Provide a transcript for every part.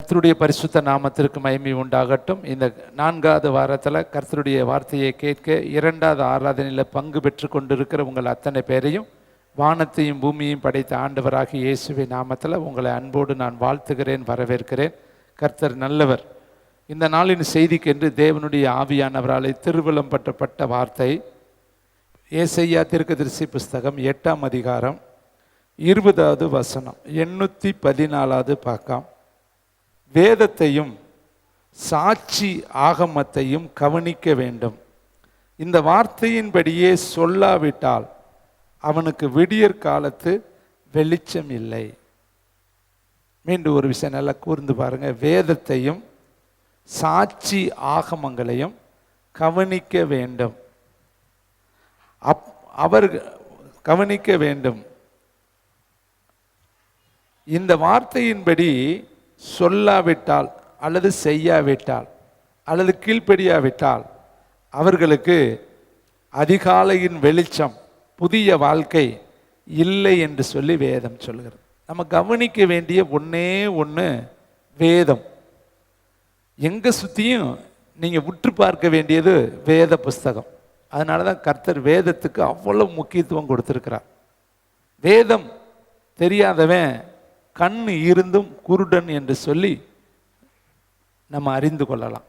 கர்த்தருடைய பரிசுத்த நாமத்திற்கு மகிமை உண்டாகட்டும். இந்த 4வது வாரத்தில் கர்த்தருடைய வார்த்தையை கேட்க 2வது ஆராதனையில் பங்கு பெற்று கொண்டிருக்கிற உங்கள் அத்தனை பேரையும் வானத்தையும் பூமியையும் படைத்த ஆண்டவராகிய இயேசுவின் நாமத்தில் உங்களை அன்போடு நான் வாழ்த்துகிறேன், வரவேற்கிறேன். கர்த்தர் நல்லவர். இந்த நாளின் செய்திக்கென்று தேவனுடைய ஆவியானவராலே திருவிழம் பட்டப்பட்ட வார்த்தை ஏசாயா தீர்க்கதரிசி புஸ்தகம் 8ஆம் அதிகாரம் 20வது வசனம், 814வது பக்கம். வேதத்தையும் சாட்சி ஆகமத்தையும் கவனிக்க வேண்டும். இந்த வார்த்தையின்படியே சொல்லாவிட்டால் அவனுக்கு விடியற் காலத்து வெளிச்சம் இல்லை. மீண்டும் ஒரு விஷயம் நல்லா கூர்ந்து பாருங்க. வேதத்தையும் சாட்சி ஆகமங்களையும் கவனிக்க வேண்டும். அவர் கவனிக்க வேண்டும். இந்த வார்த்தையின்படி சொல்லாவிட்டால் அல்லது செய்யாவிட்டால் அல்லது கீழ்ப்படியாவிட்டால் அவர்களுக்கு அதிகாலையின் வெளிச்சம், புதிய வாழ்க்கை இல்லை என்று சொல்லி வேதம் சொல்கிறது. நம்ம கவனிக்க வேண்டிய ஒன்னே ஒன்று வேதம். எங்கே சுற்றியும் நீங்கள் உற்று பார்க்க வேண்டியது வேத புஸ்தகம். அதனால தான் கர்த்தர் வேதத்துக்கு அவ்வளவு முக்கியத்துவம் கொடுத்துருக்கிறார். வேதம் தெரியாதவன் கண் இருந்தும் குருடன் என்று சொல்லி நம்ம அறிந்து கொள்ளலாம்.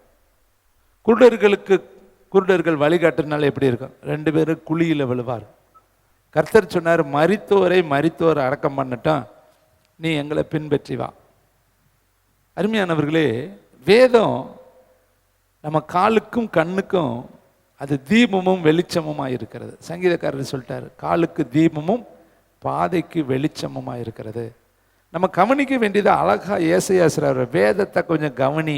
குருடர்கள் வழிகாட்டுனால எப்படி இருக்கும்? 2 பேரும் குழியில் விழுவார். கர்த்தர் சொன்னார், மரித்தோரை அடக்கம் பண்ணட்டும், நீ எங்களை பின்பற்றி வா. அருமையானவர்களே, வேதம் நம்ம காலுக்கும் கண்ணுக்கும் அது தீபமும் வெளிச்சமுமாக இருக்கிறது. சங்கீதக்காரர் சொல்லிட்டார், காலுக்கு தீபமும் பாதைக்கு வெளிச்சமுமாக இருக்கிறது. நம்ம கவனிக்க வேண்டியது அழகா ஏசாயா சொல்றார், வேதத்தை கொஞ்சம் கவனி.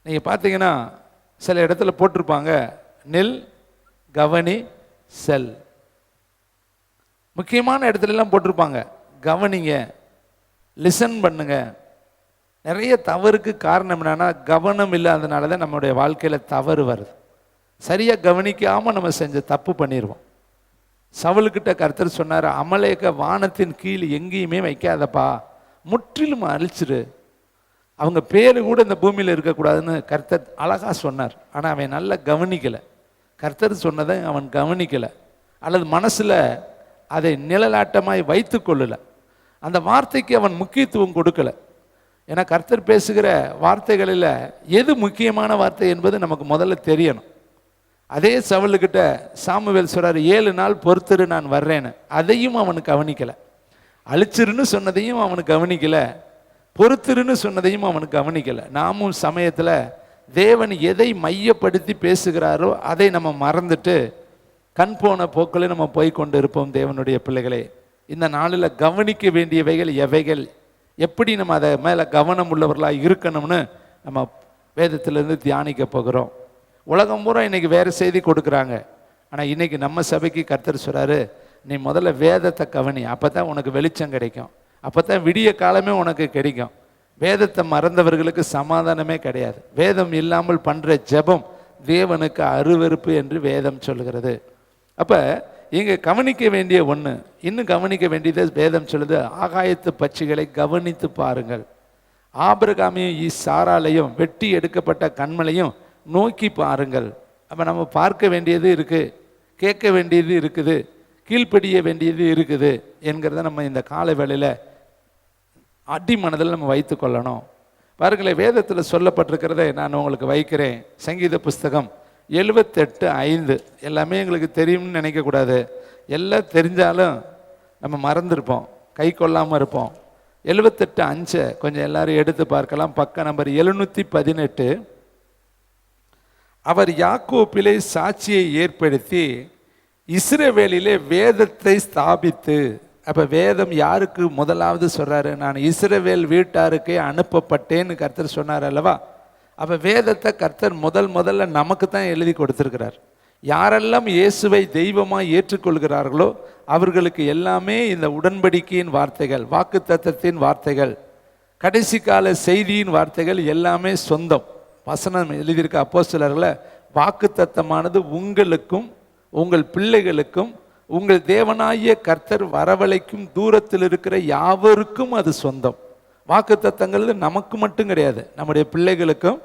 நீங்கள் பார்த்தீங்கன்னா சில இடத்துல போட்டிருப்பாங்க, நில், கவனி, செல். முக்கியமான இடத்துலலாம் போட்டிருப்பாங்க, கவனிங்க, லிசன் பண்ணுங்க. நிறைய தவறுக்கு காரணம் என்னன்னா, கவனம் இல்லாதனால தான் நம்மளுடைய வாழ்க்கையில் தவறு வருது. சரியாக கவனிக்காமல் நம்ம செஞ்ச தப்பு பண்ணிடுவோம். சவுலுக்கிட்ட கர்த்தர் சொன்னார், அமலேக்க வானத்தின் கீழ் எங்கேயுமே வைக்காதப்பா, முற்றிலும் அழிச்சிரு, அவங்க பேரு கூட இந்த பூமியில் இருக்கக்கூடாதுன்னு கர்த்தர் அழகா சொன்னார். ஆனால் அவன் நல்லா கவனிக்கலை. கர்த்தர் சொன்னதை அவன் கவனிக்கலை, அல்லது மனசில் அதை நிழலாட்டமாய் வைத்து கொள்ளலை. அந்த வார்த்தைக்கு அவன் முக்கியத்துவம் கொடுக்கலை. ஏன்னா கர்த்தர் பேசுகிற வார்த்தைகளில் எது முக்கியமான வார்த்தை என்பது நமக்கு முதல்ல தெரியணும். அதே சவுலுக்கிட்ட சாமுவேல் சொல்றாரு, 7 நாள் பொறுத்துரு, நான் வர்றேன்னு. அதையும் அவனுக்கு கவனிக்கலை. அழிச்சிருன்னு சொன்னதையும் அவனுக்கு கவனிக்கலை, பொறுத்துருன்னு சொன்னதையும் அவனுக்கு கவனிக்கலை. நாமும் சமயத்தில் தேவன் எதை மையப்படுத்தி பேசுகிறாரோ அதை நம்ம மறந்துட்டு கண் போன போக்கில் நம்ம போய் கொண்டு இருப்போம். தேவனுடைய பிள்ளைகளே, இந்த நாளில் கவனிக்க வேண்டியவைகள் எவைகள், எப்படி நம்ம அதை மேலே கவனம் உள்ளவர்களாக இருக்கணும்னு நம்ம வேதத்திலேருந்து தியானிக்க போகிறோம். உலகம் பூரா இன்னைக்கு வேறு செய்தி கொடுக்குறாங்க. ஆனால் இன்னைக்கு நம்ம சபைக்கு கர்த்தர் சொல்கிறாரு, நீ முதல்ல வேதத்தை கவனி, அப்போ தான் உனக்கு வெளிச்சம் கிடைக்கும், அப்போ தான் விடிய காலமே உனக்கு கிடைக்கும். வேதத்தை மறந்தவர்களுக்கு சமாதானமே கிடையாது. வேதம் இல்லாமல் பண்ணுற ஜெபம் தேவனுக்கு அருவருப்பு என்று வேதம் சொல்கிறது. அப்போ இங்கே கவனிக்க வேண்டிய ஒன்று, இன்னும் கவனிக்க வேண்டியது வேதம் சொல்லுது, ஆகாயத்து பட்சிகளை கவனித்து பாருங்கள். ஆபிரகாமையும் சாராளையும் வெட்டி எடுக்கப்பட்ட கண்மலையும் நோக்கி பாருங்கள். அப்போ நம்ம பார்க்க வேண்டியது இருக்குது, கேட்க வேண்டியது இருக்குது, கீழ்ப்படிய வேண்டியது இருக்குது என்கிறத நம்ம இந்த கால வேளையில் அடி மனதில் நம்ம வைத்து கொள்ளணும். பாருங்களேன், வேதத்தில் சொல்லப்பட்டிருக்கிறத நான் உங்களுக்கு வைக்கிறேன். சங்கீத புஸ்தகம் 78:5. எல்லாமே எங்களுக்கு தெரியும்னு நினைக்கக்கூடாது. எல்லாம் தெரிஞ்சாலும் நம்ம மறந்துருப்போம், கை கொள்ளாமல் இருப்போம். 78:5 கொஞ்சம் எல்லாரும் எடுத்து பார்க்கலாம். பக்க நம்பர் 718. அவர் யாக்கோப்பிலே சாட்சியை ஏற்படுத்தி இஸ்ரவேலிலே வேதத்தை ஸ்தாபித்து. அப்போ வேதம் யாருக்கு முதலாவது சொல்கிறாரு? நான் இஸ்ரவேல் வீட்டாருக்கே அனுப்பப்பட்டேன்னு கர்த்தர் சொன்னார் அல்லவா? அப்போ வேதத்தை கர்த்தர் முதல்ல நமக்கு தான் எழுதி கொடுத்துருக்கிறார். யாரெல்லாம் இயேசுவை தெய்வமாக ஏற்றுக்கொள்கிறார்களோ அவர்களுக்கு எல்லாமே இந்த உடன்படிக்கையின் வார்த்தைகள், வாக்குத்தத்தத்தின் வார்த்தைகள், கடைசி கால செய்தியின் வார்த்தைகள் எல்லாமே சொந்தம். வசனம் எழுதியிருக்க அப்போஸ்தலர்களை வாக்குத்தத்தமானது உங்களுக்கும் உங்கள் பிள்ளைகளுக்கும் உங்கள் தேவனாகிய கர்த்தர் வரவழைக்கும் தூரத்தில் இருக்கிற யாவருக்கும் அது சொந்தம். வாக்குத்தத்தங்கள் நமக்கு மட்டும் கிடையாது, நம்முடைய பிள்ளைகளுக்கும்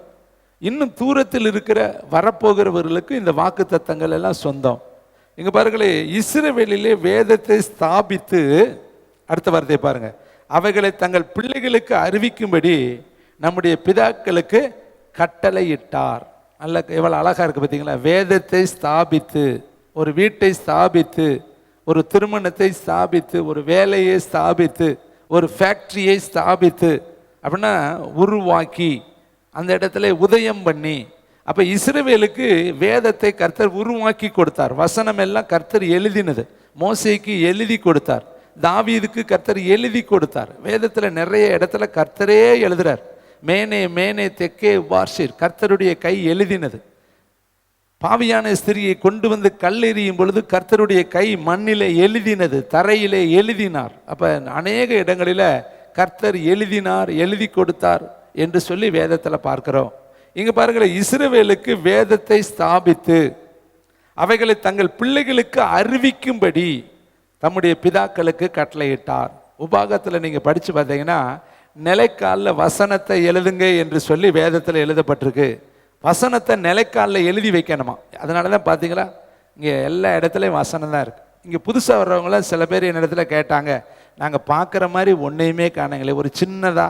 இன்னும் தூரத்தில் இருக்கிற வரப்போகிறவர்களுக்கும் இந்த வாக்குத்தத்தங்கள் எல்லாம் சொந்தம். இங்க பாருங்களே, இஸ்ரவேலிலே வேதத்தை ஸ்தாபித்து, அடுத்த வார்த்தையை பாருங்க, அவைகளை தங்கள் பிள்ளைகளுக்கு அறிவிக்கும்படி நம்முடைய பிதாக்களுக்கு கட்டளையிட்டார். நல்ல எவ்வளவு அழகா இருக்கு பார்த்தீங்களா? வேதத்தை ஸ்தாபித்து, ஒரு வீட்டை ஸ்தாபித்து, ஒரு திருமணத்தை ஸ்தாபித்து, ஒரு வேலையை ஸ்தாபித்து, ஒரு ஃபேக்டரியை ஸ்தாபித்து, அப்படின்னா உருவாக்கி அந்த இடத்துல உதயம் பண்ணி. அப்ப இஸ்ரவேலுக்கு வேதத்தை கர்த்தர் உருவாக்கி கொடுத்தார். வசனம் எல்லாம் கர்த்தர் எழுதினது. மோசேக்கு எழுதி கொடுத்தார், தாவீதுக்கு கர்த்தர் எழுதி கொடுத்தார். வேதத்துல நிறைய இடத்துல கர்த்தரே எழுதுறார். மேனே மேனே தெக்கே வார்ஷிர், கர்த்தருடைய கை எழுதினது. பாவியான ஸ்திரியை கொண்டு வந்து கல்லெறியும் பொழுது கர்த்தருடைய கை மண்ணிலே எழுதினது, தரையிலே எழுதினார். அப்ப அநேக இடங்களில கர்த்தர் எழுதினார், எழுதி கொடுத்தார் என்று சொல்லி வேதத்துல பார்க்கிறோம். இங்க பாருங்களேன், இஸ்ரவேலுக்கு வேதத்தை ஸ்தாபித்து அவைகளை தங்கள் பிள்ளைகளுக்கு அறிவிக்கும்படி தம்முடைய பிதாக்களுக்கு கட்டளையிட்டார். உபாகத்தில் நீங்க படிச்சு பார்த்தீங்கன்னா, நிலைக்காலில் வசனத்தை எழுதுங்க என்று சொல்லி வேதத்தில் எழுதப்பட்டிருக்கு. வசனத்தை நிலைக்காலில் எழுதி வைக்கணுமா. அதனால தான் பார்த்தீங்களா, இங்கே எல்லா இடத்துலையும் வசனம் தான் இருக்கு. இங்கே புதுசாக வர்றவங்களாம் சில பேர் என் இடத்துல கேட்டாங்க, நாங்கள் பார்க்குற மாதிரி ஒன்றையுமே காணுங்களே, ஒரு சின்னதா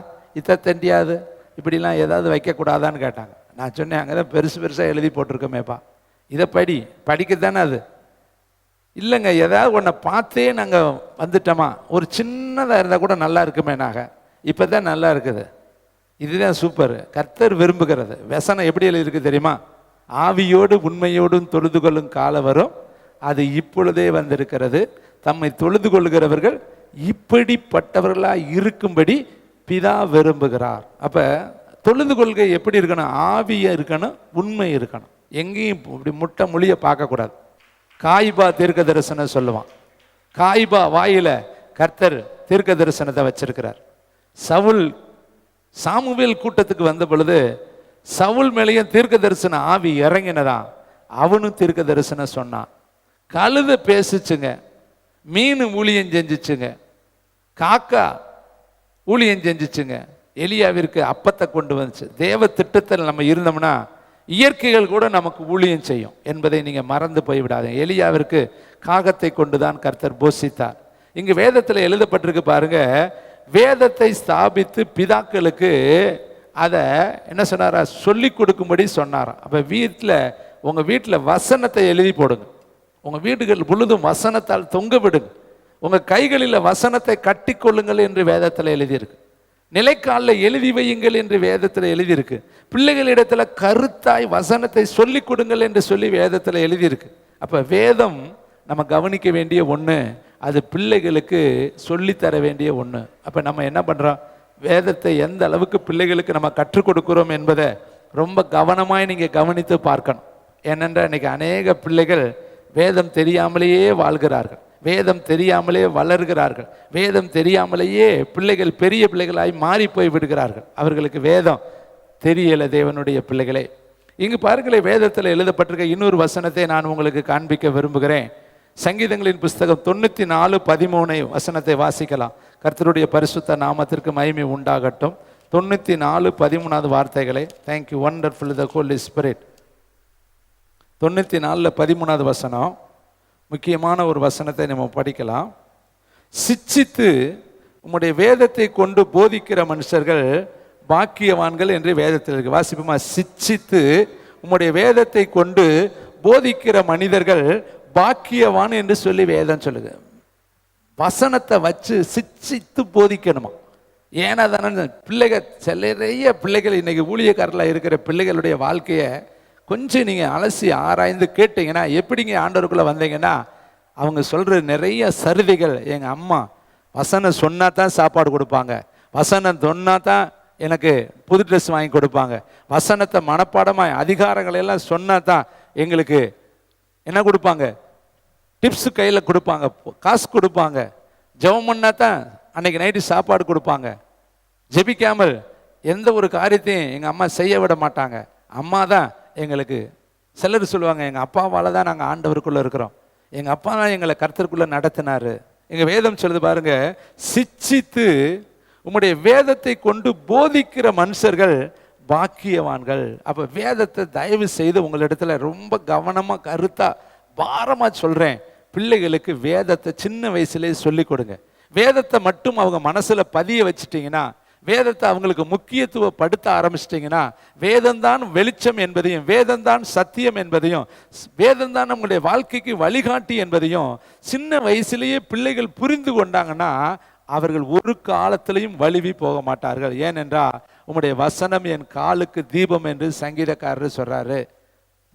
தண்டியாது இப்படிலாம் ஏதாவது வைக்கக்கூடாதான்னு கேட்டாங்க. நான் சொன்னேன், அங்கே தான் பெருசு பெருசாக எழுதி போட்டிருக்கோமேப்பா, இதை படிக்கத்தானே அது. இல்லைங்க, ஏதாவது ஒன்றை பார்த்தே நாங்கள் வந்துட்டோமா, ஒரு சின்னதாக இருந்தால் கூட நல்லா இருக்குமே. நாங்கள் இப்போ தான் நல்லா இருக்குது, இதுதான் சூப்பர். கர்த்தர் விரும்புகிறது வசனம் எப்படி எழுதியிருக்கு தெரியுமா? ஆவியோடு உண்மையோடும் தொழுது கொள்ளும் காலம் வரும், அது இப்பொழுதே வந்திருக்கிறது. தம்மை தொழுது கொள்கிறவர்கள் இப்படிப்பட்டவர்களாக இருக்கும்படி பிதா விரும்புகிறார். அப்ப தொழுது கொள்கை எப்படி இருக்கணும்? ஆவியா இருக்கணும், உண்மை இருக்கணும். எங்கேயும் இப்படி முட்டை மொழியை பார்க்கக்கூடாது. காய்பா தீர்க்க தரிசனம் சொல்லுவான். காய்பா வாயில கர்த்தர் தீர்க்க தரிசனத்தை வச்சிருக்கிறார். சவுல் சாமுவேல் கூட்டத்துக்கு வந்த பொழுது சவுல் மேலேயும் தீர்க்க தரிசன ஆவி இறங்கினதான். அவனும் தீர்க்க தரிசனம் சொன்னான். கழுத பேசுச்சுங்க, மீன் ஊழியம் செஞ்சிச்சுங்க, காக்கா ஊழியம் செஞ்சிச்சுங்க. எலியாவிற்கு அப்பத்தை கொண்டு வந்துச்சு. தேவ திட்டத்தில் நம்ம இருந்தோம்னா இயற்கைகள் கூட நமக்கு ஊழியம் செய்யும் என்பதை நீங்க மறந்து போய்விடாதீங்க. எலியாவிற்கு காகத்தை கொண்டுதான் கர்த்தர் போஷித்தார். இங்கு வேதத்தில் எழுதப்பட்டிருக்கு பாருங்க, வேதத்தை ஸ்தாபித்து பிதாக்களுக்கு அதை என்ன சொன்னாரா, சொல்லி கொடுக்கும்படி சொன்னாராம். அப்ப உங்க வீட்டில் வசனத்தை எழுதி போடுங்க. உங்க வீடுகள் முழுதும் வசனத்தால் தொங்க விடுங்க. உங்க கைகளில் வசனத்தை கட்டி கொள்ளுங்கள் என்று வேதத்தில் எழுதியிருக்கு. நிலைக்காலில் எழுதி வையுங்கள் என்று வேதத்தில் எழுதியிருக்கு. பிள்ளைகளிடத்துல கருத்தாய் வசனத்தை சொல்லி கொடுங்கள் என்று சொல்லி வேதத்தில் எழுதியிருக்கு. அப்ப வேதம் நம்ம கவனிக்க வேண்டிய ஒண்ணு, அது பிள்ளைகளுக்கு சொல்லித்தர வேண்டிய ஒண்ணு. அப்ப நம்ம என்ன பண்றோம், வேதத்தை எந்த அளவுக்கு பிள்ளைகளுக்கு நம்ம கற்றுக் கொடுக்கிறோம் என்பதை ரொம்ப கவனமாய் நீங்க கவனித்து பார்க்கணும். ஏனென்றால் இன்னைக்கு அநேக பிள்ளைகள் வேதம் தெரியாமலேயே வாழ்கிறார்கள், வேதம் தெரியாமலே வளர்கிறார்கள், வேதம் தெரியாமலேயே பிள்ளைகள் பெரிய பிள்ளைகளாய் மாறி போய் விடுகிறார்கள். அவர்களுக்கு வேதம் தெரியல. தேவனுடைய பிள்ளைகளே, இங்கு பாருங்களேன், வேதத்தில் எழுதப்பட்டிருக்க இன்னொரு வசனத்தை நான் உங்களுக்கு காண்பிக்க விரும்புகிறேன். சங்கீதங்களின் புஸ்தகம் 94:13 வசனத்தை வாசிக்கலாம். கர்த்தருடைய பரிசுத்த நாமத்திற்கு மகிமை உண்டாகட்டும். 94:13 வார்த்தைகளை. தேங்க்யூ, வண்டர்ஃபுல் தி ஹோலி ஸ்பிரிட். 94:13 வசனம் முக்கியமான ஒரு வசனத்தை நம்ம படிக்கலாம். சிச்சித்து உம்முடைய வேதத்தை கொண்டு போதிக்கிற மனுஷர்கள் பாக்கியவான்கள் என்று வேதத்தில் இருக்கு. வாசிப்புமா, சிச்சித்து உம்முடைய வேதத்தை கொண்டு போதிக்கிற மனிதர்கள் பாக்கியவான் என்று சொல்லி வேதம் சொல்லுது. வசனத்தை வச்சு சிச்சித்து போதிக்கணுமா. ஏன்னா தானே பிள்ளைகள், நிறைய பிள்ளைகள் இன்னைக்கு ஊழியக்காரர்களாக இருக்கிற பிள்ளைகளுடைய வாழ்க்கையை கொஞ்சம் நீங்கள் அலசி ஆராய்ந்து கேட்டீங்கன்னா, எப்படிங்க ஆண்டவருக்குள்ளே வந்தீங்கன்னா, அவங்க சொல்கிற நிறைய சருதிகள், எங்கள் அம்மா வசனம் சொன்னா தான் சாப்பாடு கொடுப்பாங்க, வசனம் சொன்னா தான் எனக்கு புது ட்ரெஸ் வாங்கி கொடுப்பாங்க, வசனத்தை மனப்பாடமாக அதிகாரங்களை எல்லாம் சொன்னா தான் எங்களுக்கு என்ன கொடுப்பாங்க, டிப்ஸு கையில் கொடுப்பாங்க, காசு கொடுப்பாங்க, ஜெபம் பண்ணா தான் அன்னைக்கு நைட்டு சாப்பாடு கொடுப்பாங்க, ஜெபிக்காமல் எந்த ஒரு காரியத்தையும் எங்கள் அம்மா செய்ய விட மாட்டாங்க, அம்மா தான் எங்களுக்கு. சிலர் சொல்லுவாங்க, எங்கள் அப்பாவால் தான் நாங்கள் ஆண்டவருக்குள்ளே இருக்கிறோம், எங்கள் அப்பா தான் எங்களை கர்த்தருக்குள்ளே நடத்தினாரு. எங்கள் வேதம் சொல்லுது பாருங்க, சிச்சித்து உம்முடைய வேதத்தை கொண்டு போதிக்கிற மனுஷர்கள் பாக்கியவான்கள். அப்ப வேதத்தை தயவு செய்து உங்களிடத்துல ரொம்ப கவனமா கருத்தா பாரமா சொல்றேன். பிள்ளைகளுக்கு வேதத்தை சின்ன வயசுலேயே சொல்லி கொடுங்க. வேதத்தை மட்டும் அவங்க மனசுல பதிய வச்சுட்டீங்கன்னா, வேதத்தை அவங்களுக்கு முக்கியத்துவப்படுத்த ஆரம்பிச்சிட்டிங்கன்னா, வேதம்தான் வெளிச்சம் என்பதையும், வேதம்தான் சத்தியம் என்பதையும், வேதம்தான் நம்முடைய வாழ்க்கைக்கு வழிகாட்டி என்பதையும் சின்ன வயசுலேயே பிள்ளைகள் புரிந்து கொண்டாங்கன்னா அவர்கள் ஒரு காலத்திலையும் வழுவி போக மாட்டார்கள். ஏனென்றால் உம்முடைய வசனம் என் காலுக்கு தீபம் என்று சங்கீதக்காரர் சொல்றாரு.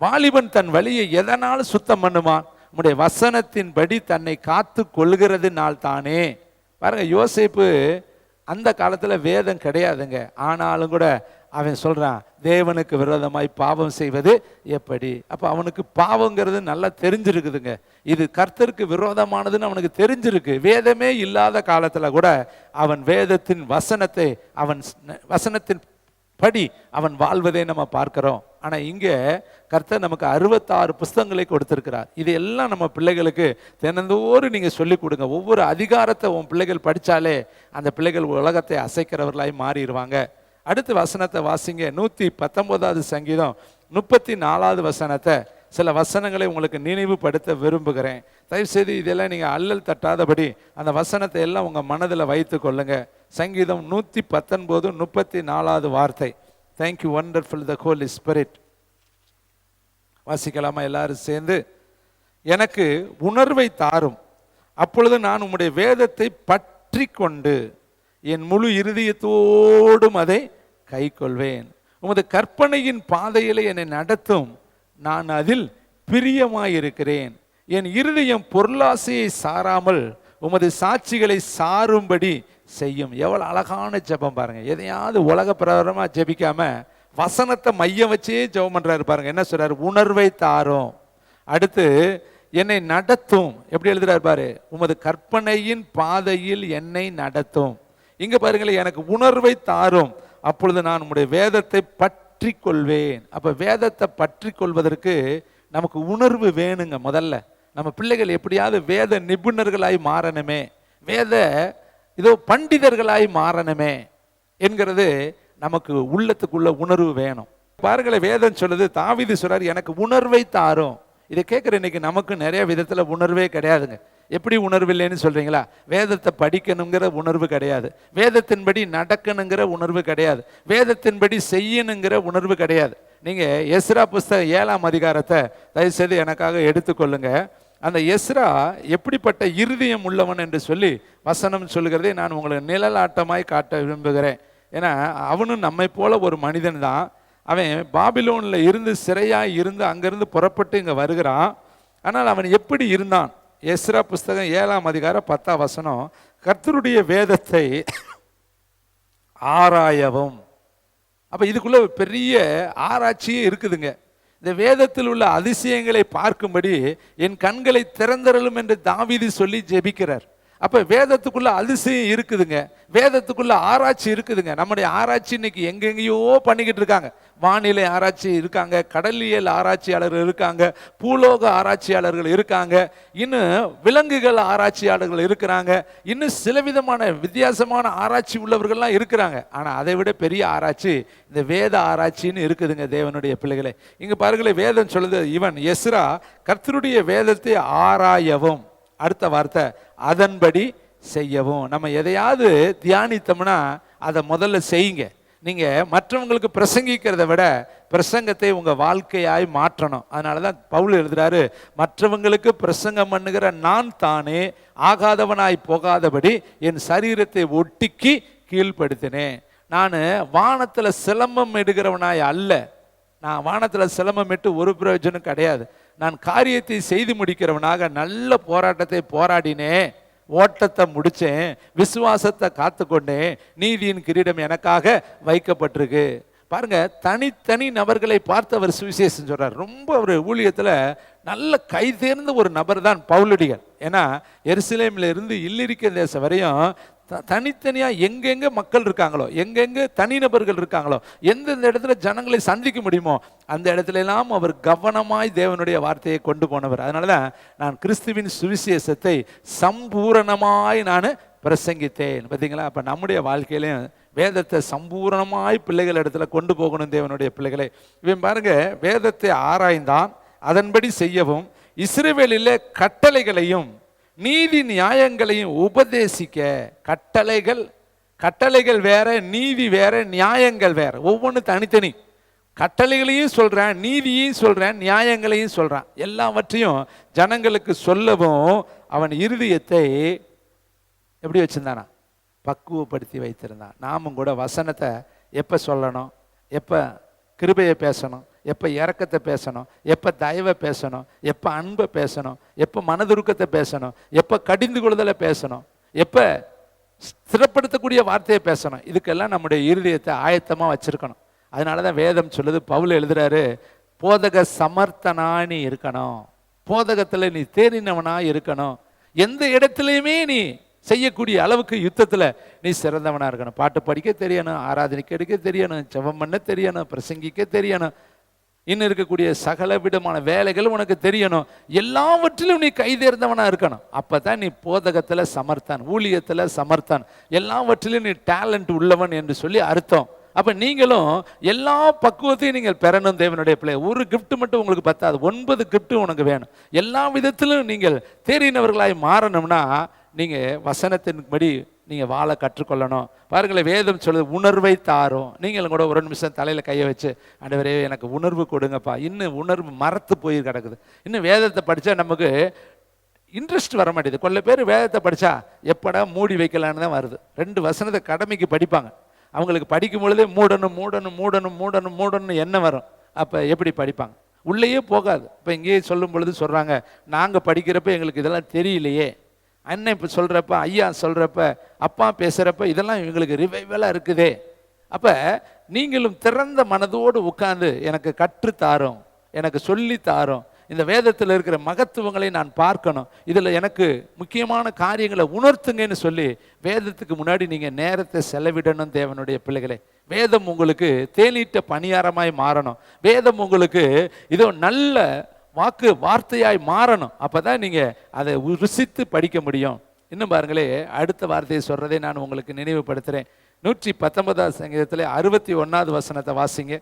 வாலிபன் தன் வழியை எதனால் சுத்தம் பண்ணுமா? உம்முடைய வசனத்தின்படி தன்னை காத்து கொள்கிறதுனால் தானே. பாருங்க, யோசேப்பு அந்த காலத்துல வேதம் கிடையாதுங்க. ஆனாலும் கூட அவன் சொல்றான், தேவனுக்கு விரோதமாய் பாவம் செய்வது எப்படி? அப்ப அவனுக்கு பாவங்கிறது நல்லா தெரிஞ்சிருக்குதுங்க. இது கர்த்தருக்கு விரோதமானதுன்னு அவனுக்கு தெரிஞ்சிருக்கு. வேதமே இல்லாத காலத்துல கூட அவன் வேதத்தின் வசனத்தை, அவன் வசனத்தின் படி அவன் வாழ்வதை நம்ம பார்க்கிறோம். ஆனா இங்க கர்த்தர் நமக்கு 66 புஸ்தகங்களை கொடுத்திருக்கிறார். இது எல்லாம் நம்ம பிள்ளைகளுக்கு தினந்தோறும் நீங்க சொல்லிக் கொடுங்க. ஒவ்வொரு அதிகாரத்தை உன் பிள்ளைகள் படிச்சாலே அந்த பிள்ளைகள் உலகத்தை அசைக்கிறவர்களாய் மாறிடுவாங்க. அடுத்து வசனத்தை வாசிங்க. 119வது சங்கீதம் 34வது வசனத்தை, சில வசனங்களை உங்களுக்கு நினைவுபடுத்த விரும்புகிறேன். தயவுசெய்து இதெல்லாம் நீங்கள் அல்லல் தட்டாதபடி அந்த வசனத்தை எல்லாம் உங்கள் மனதில் வைத்து கொள்ளுங்க. சங்கீதம் 119 34வது வார்த்தை. தேங்க்யூ வண்டர்ஃபுல் த ஹோலி ஸ்பிரிட். வாசிக்கலாமா எல்லாரும் சேர்ந்து? எனக்கு உணர்வை தாரும், அப்பொழுது நான் உம்முடைய வேதத்தை பற்றி கொண்டு என் முழு இருதயத்தோடும் அதை கை கொள்வேன். உமது கற்பனையின் பாதையிலே என்னை நடத்தும், நான் அதில் பிரியமாயிருக்கிறேன். என் இருதயம் பொருளாசையை சாராமல் உமது சாட்சிகளை சாரும்படி செய்யும். எவ்வளவு அழகான ஜெபம் பாருங்க. எதையாவது உலக பிரகாரமா ஜெபிக்காம வசனத்தை மையம் வச்சே ஜெபம் பண்றாரு பாருங்க. என்ன சொல்றாரு? உணர்வை தாரும். அடுத்து என்னை நடத்தும். எப்படி எழுதுறாரு பாரு? உமது கற்பனையின் பாதையில் என்னை நடத்தும். இங்க பாருங்களேன், எனக்கு உணர்வை தாரும், அப்பொழுது நான் உம்முடைய வேதத்தை பற்றி கொள்வேன். அப்ப வேதத்தை பற்றி கொள்வதற்கு நமக்கு உணர்வு வேணுங்க. முதல்ல நம்ம பிள்ளைகள் எப்படியாவது வேத நிபுணர்களாய் மாறணுமே, வேத இதோ பண்டிதர்களாய் மாறணுமே என்கிறது நமக்கு உள்ளத்துக்குள்ள உணர்வு வேணும். பாருங்களேன், வேதம் சொல்லுது, தாவீது சொல்றாரு, எனக்கு உணர்வை தாரும். இதை கேட்குற இன்னைக்கு நமக்கு நிறைய விதத்துல உணர்வே கிடையாதுங்க. எப்படி உணர்வு இல்லைன்னு சொல்றீங்களா? வேதத்தை படிக்கணுங்கிற உணர்வு கிடையாது, வேதத்தின்படி நடக்கணுங்கிற உணர்வு கிடையாது, வேதத்தின்படி செய்யணுங்கிற உணர்வு கிடையாது. நீங்க எஸ்ரா புஸ்தகம் 7ஆம் அதிகாரத்தை தயவுசெய்து எனக்காக எடுத்துக்கொள்ளுங்க. அந்த எஸ்ரா எப்படிப்பட்ட இருதயம் உள்ளவன் என்று சொல்லி வசனம் சொல்லுகிறதை நான் உங்களுக்கு நிழலாட்டமாய் காட்ட விரும்புகிறேன். ஏன்னா அவனும் நம்மை போல ஒரு மனிதன் தான். அவன் பாபிலோன்ல இருந்து சிறையாய் இருந்து அங்கிருந்து புறப்பட்டு இங்க வருகிறான். ஆனால் அவன் எப்படி இருந்தான்? எஸ்ரா புஸ்தகம் 7ஆம் அதிகாரம் 10ஆம் வசனம், கர்த்தருடைய வேதத்தை ஆராயவும். அப்ப இதுக்குள்ள பெரிய ஆராய்ச்சியே இருக்குதுங்க. இந்த வேதத்தில் உள்ள அதிசயங்களை பார்க்கும்படி என் கண்களை திறந்தரலும் என்று தாவீது சொல்லி ஜெபிக்கிறார். அப்ப வேதத்துக்குள்ள அதிசயம் இருக்குதுங்க, வேதத்துக்குள்ள ஆராய்ச்சி இருக்குதுங்க. நம்முடைய ஆராய்ச்சி இன்னைக்கு எங்கெங்கேயோ பண்ணிக்கிட்டு இருக்காங்க. வானிலை ஆராய்ச்சி இருக்காங்க, கடலியல் ஆராய்ச்சியாளர்கள் இருக்காங்க, பூலோக ஆராய்ச்சியாளர்கள் இருக்காங்க, இன்னும் விலங்குகள் ஆராய்ச்சியாளர்கள் இருக்கிறாங்க, இன்னும் சில விதமான வித்தியாசமான ஆராய்ச்சி உள்ளவர்கள்லாம் இருக்கிறாங்க. ஆனா அதை விட பெரிய ஆராய்ச்சி இந்த வேத ஆராய்ச்சின்னு இருக்குதுங்க. தேவனுடைய பிள்ளைகளை இங்க பாருங்களேன், வேதம் சொல்லுது, இவன் எஸ்ரா கர்த்தருடைய வேதத்தை ஆராயவும், அடுத்த வார்த்தை அதன்படி செய்யவும். நம்ம எதையாவது தியானித்தோம்னா அதை முதல்ல செய்யுங்க. நீங்க மற்றவங்களுக்கு பிரசங்கிக்கிறத விட பிரசங்கத்தை உங்க வாழ்க்கையாய் மாற்றணும். அதனாலதான் பவுல் எழுதுறாரு, மற்றவங்களுக்கு பிரசங்கம் பண்ணுகிற நான் தானே ஆகாதவனாய் போகாதபடி என் சரீரத்தை ஒட்டிக்கி கீழ்ப்படுத்தினேன். நான் வானத்துல சிலம்பம் எடுக்கிறவனாய் அல்ல. நான் வானத்துல சிலம்பம் இட்டு ஒரு பிரயோஜனம் கிடையாது. நான் காரியத்தை செய்து முடிக்கிறவனாக நல்ல போராட்டத்தை போராடினேன், ஓட்டத்தை முடிச்சேன், விசுவாசத்தை காத்துக்கொண்டேன், நீதியின் கிரீடம் எனக்காக வைக்கப்பட்டிருக்கு. பாருங்க, தனித்தனி நபர்களை பார்த்து அவர் சுவிசேஷம் சொல்றார். ரொம்ப ஒரு ஊழியத்துல நல்ல கை தேர்ந்த ஒரு நபர் தான் பவுலடிகள். ஏன்னா எருசலேமில் இருந்து இல்லிரிக்க தேசம் வரையும் தனித்தனியா எங்கெங்க மக்கள் இருக்காங்களோ, எங்கெங்க தனிநபர்கள் இருக்காங்களோ, எந்தெந்த இடத்துல ஜனங்களை சந்திக்க முடியுமோ அந்த இடத்துல எல்லாம் அவர் கவனமாய் தேவனுடைய வார்த்தையை கொண்டு போனவர். அதனாலதான் நான் கிறிஸ்துவின் சுவிசேஷத்தை சம்பூரணமாய் நான் பிரசங்கித்தேன். பார்த்தீங்களா? அப்போ நம்முடைய வாழ்க்கையிலையும் வேதத்தை சம்பூர்ணமாய் பிள்ளைகள் இடத்துல கொண்டு போகணும். தேவனுடைய பிள்ளைகளை இவன் பாருங்க, வேதத்தை ஆராய்ந்தான், அதன்படி செய்யவும் இஸ்ரவேலிலே கட்டளைகளையும் நீதி நியாயங்களையும் உபதேசிக்க. கட்டளைகள் வேற, நீதி வேற, நியாயங்கள் வேற, ஒவ்வொன்று தனித்தனி. கட்டளைகளையும் சொல்றேன், நீதியையும் சொல்றேன், நியாயங்களையும் சொல்றான். எல்லாவற்றையும் ஜனங்களுக்கு சொல்லவும் அவன் இருதயத்தை எப்படி வச்சிருந்தானா? பக்குவப்படுத்தி வைத்திருந்தான். நாமும் கூட வசனத்தை எப்போ சொல்லணும், எப்போ கிருபையை பேசணும், எப்போ இரக்கத்தை பேசணும், எப்போ தயவை பேசணும், எப்போ அன்பை பேசணும், எப்போ மனதுருக்கத்தை பேசணும், எப்போ கடிந்து கொள்ளுதலை பேசணும், எப்போ ஸ்திரப்படுத்தக்கூடிய வார்த்தையை பேசணும். இதுக்கெல்லாம் நம்முடைய இருதயத்தை ஆயத்தமாக வச்சிருக்கணும். அதனால தான் வேதம் சொல்லுது, பவுல் எழுதுறாரு, போதக சமர்த்தனானி இருக்கணும், போதகத்தில் நீ தேறினவனா இருக்கணும், எந்த இடத்துலையுமே நீ செய்யக்கூடிய அளவுக்கு யுத்தத்தில் நீ சிறந்தவனா இருக்கணும். பாட்டு படிக்க தெரியணும், ஆராதனைக்கு எடுக்க தெரியணும், ஜெபம் பண்ண தெரியணும், பிரசங்கிக்க தெரியணும், இன்னும் இருக்கக்கூடிய சகல விதமான வேலைகள் உனக்கு தெரியணும். எல்லாவற்றிலும் நீ கைதேர்ந்தவனா இருக்கணும். அப்பதான் நீ போதகத்துல சமர்த்தன், ஊழியத்துல சமர்த்தன், எல்லாவற்றிலும் நீ டேலண்ட் உள்ளவன் என்று சொல்லி அர்த்தம். அப்ப நீங்களும் எல்லா பக்குவத்தையும் நீங்கள் பெறணும். தேவனுடைய பிள்ளை, ஒரு கிஃப்ட் மட்டும் உங்களுக்கு பத்தாது, 9 கிஃப்ட் உனக்கு வேணும். எல்லா விதத்திலும் நீங்கள் தேறினவர்களாய் மாறணும்னா நீங்க வசனத்தின்படி நீங்க வாழ கற்றுக்கொள்ளணும். பாருங்களேன், வேதம் சொல்லுது உணர்வை தாரும். நீங்களும் கூட ஒரு நிமிஷம் தலையில கையை வச்சு, ஆண்டவரே எனக்கு உணர்வு கொடுங்கப்பா. இன்னும் உணர்வு மறத்து போய் கிடக்குது. இன்னும் வேதத்தை படிச்சா நமக்கு இன்ட்ரெஸ்ட் வர மாட்டேது. கொள்ள பேர் வேதத்தை படிச்சா எப்படா மூடி வைக்கலான்னு தான் வருது. 2 வசனத்தை கடமைக்கு படிப்பாங்க. அவங்களுக்கு படிக்கும் பொழுதே மூடணும் என்ன வரும். அப்ப எப்படி படிப்பாங்க? உள்ளேயே போகாது. இப்போ இங்கேயே சொல்லும் பொழுது சொல்றாங்க, நாங்க படிக்கிறப்ப எங்களுக்கு இதெல்லாம் தெரியலையே, அண்ணன் இப்போ சொல்கிறப்ப, ஐயா சொல்கிறப்ப, அப்பா பேசுகிறப்ப இதெல்லாம் இவங்களுக்கு ரிவைவலாக இருக்குதே. அப்போ நீங்களும் திறந்த மனதோடு உட்கார்ந்து எனக்கு கற்றுத்தாரோம், எனக்கு சொல்லித்தாரோம், இந்த வேதத்தில் இருக்கிற மகத்துவங்களை நான் பார்க்கணும், இதில் எனக்கு முக்கியமான காரியங்களை உணர்த்துங்கன்னு சொல்லி வேதத்துக்கு முன்னாடி நீங்கள் நேரத்தை செலவிடணும். தேவனுடைய பிள்ளைகளே, வேதம் உங்களுக்கு தேநீட்ட பணியாரமாய் மாறணும். வேதம் உங்களுக்கு இதோ நல்ல வார்த்தையாய் மாறணும். அப்பதான் நீங்க அதை ருசித்து படிக்க முடியும். இன்னும் பாருங்களே, அடுத்த வார்த்தையை சொல்றதை நான் உங்களுக்கு நினைவுபடுத்துறேன். 119 சங்கீதத்தில் 61 வசனத்தை வாசிங்க.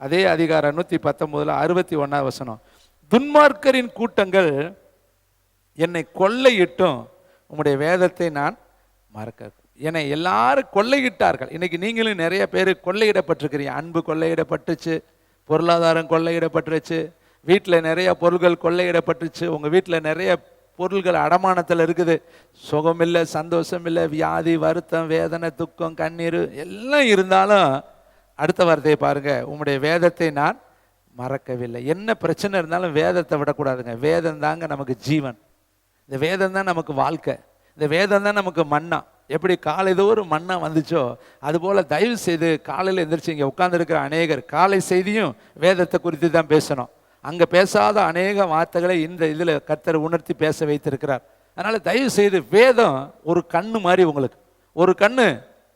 அதே அதிகாரம் 119 61 வசனம். துன்மார்க்கரின் கூட்டங்கள் என்னை கொள்ளையிட்டும் உம்முடைய வேதத்தை நான் மறக்க. என்னை எல்லாரும் கொள்ளையிட்டார்கள். இன்னைக்கு நீங்களும் நிறைய பேர் கொள்ளையிடப்பட்டிருக்கிறீங்க. அன்பு கொள்ளையிடப்பட்டுச்சு, பொருளாதாரம் கொள்ளையிடப்பட்டுருச்சு, வீட்டில் நிறைய பொருள்கள் கொள்ளையிடப்பட்டுச்சு, உங்கள் வீட்டில் நிறைய பொருள்கள் அடமானத்தில் இருக்குது. சுகம் இல்லை, சந்தோஷம் இல்லை, வியாதி, வருத்தம், வேதனை, துக்கம், கண்ணீர் எல்லாம் இருந்தாலும் அடுத்த வார்த்தையை பாருங்க, உம்முடைய வேதத்தை நான் மறக்கவில்லை. என்ன பிரச்சனை இருந்தாலும் வேதத்தை விடக்கூடாதுங்க. வேதம் தாங்க நமக்கு ஜீவன். இந்த வேதம் தான் நமக்கு வாழ்க்கை. இந்த வேதம் தான் நமக்கு மன்னா. எப்படி காலைதோறும் மன்னா வந்துச்சோ அதுபோல் தயவு செய்து காலையில் எந்திரிச்சு இங்கே உட்கார்ந்துருக்கிற அநேகர் காலை செய்தியும் வேதத்தை குறித்து தான் பேசணும். அங்கே பேசாத அநேக வார்த்தைகளை இந்த இதில் கர்த்தர் உணர்த்தி பேச வைத்திருக்கிறார். அதனால் தயவு செய்து வேதம் ஒரு கண்ணு மாதிரி, உங்களுக்கு ஒரு கண்ணு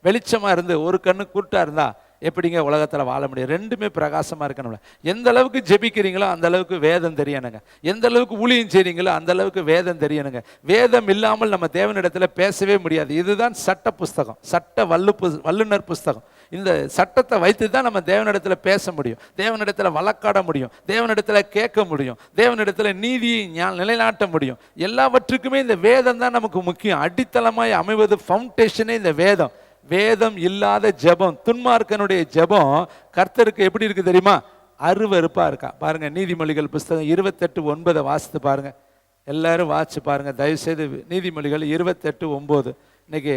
வெளிச்சமாக இருந்து ஒரு கண்ணு குருட்டாக இருந்தால் எப்படிங்க உலகத்தில் வாழ முடியும்? ரெண்டுமே பிரகாசமாக இருக்கணும்ல. எந்த அளவுக்கு ஜெபிக்கிறீங்களோ அந்த அளவுக்கு வேதம் தெரியணுங்க. எந்த அளவுக்கு ஊழியம் செய்றீங்களோ அந்த அளவுக்கு வேதம் தெரியணுங்க. வேதம் இல்லாமல் நம்ம தேவனிடத்தில் பேசவே முடியாது. இதுதான் சட்ட புஸ்தகம், சட்ட வல்லுனர் புஸ்தகம். இந்த சட்டத்தை வைத்து தான் நம்ம தேவனிடத்தில் பேச முடியும், தேவனிடத்தில் வழக்காட முடியும், தேவனிடத்தில் கேட்க முடியும், தேவனிடத்தில் நீதியை நிலைநாட்ட முடியும். எல்லாவற்றுக்குமே இந்த வேதம் தான் நமக்கு முக்கியம். அடித்தளமாய் அமைவது ஃபவுண்டேஷனே இந்த வேதம். வேதம் இல்லாத ஜெபம், துன்மார்க்கனுடைய ஜெபம் கர்த்தருக்கு எப்படி இருக்கு தெரியுமா? அருவருப்பா இருக்கா. பாருங்க, நீதிமொழிகள் புஸ்தகம் 28:9 வாசித்து பாருங்க. எல்லாரும் வாசிச்சு பாருங்க தயவுசெய்து. நீதிமொழிகள் 28:9. இன்னைக்கு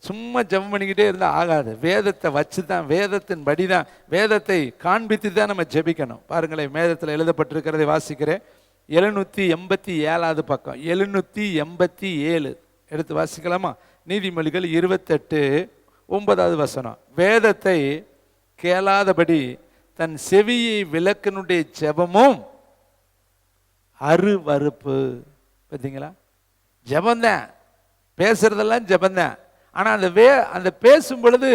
சும்மா ஜெபம் பண்ணிக்கிட்டே இருந்தால் ஆகாது. வேதத்தை வச்சு தான், வேதத்தின் படி தான், வேதத்தை காண்பித்து தான் நம்ம ஜெபிக்கணும். பாருங்களேன், வேதத்தில் எழுதப்பட்டிருக்கிறதை வாசிக்கிறேன். 787 பக்கம், 787 எடுத்து வாசிக்கலாமா? நீதிமொழிகள் 28:9 வசனம். வேதத்தை கேளாதபடி தன் செவியை விலக்கனுடைய ஜெபமும் அருவருப்பு. பார்த்தீங்களா? ஜெபந்தான், பேசுறதெல்லாம் ஜெபந்தான். ஆனால் அந்த பேசும் பொழுது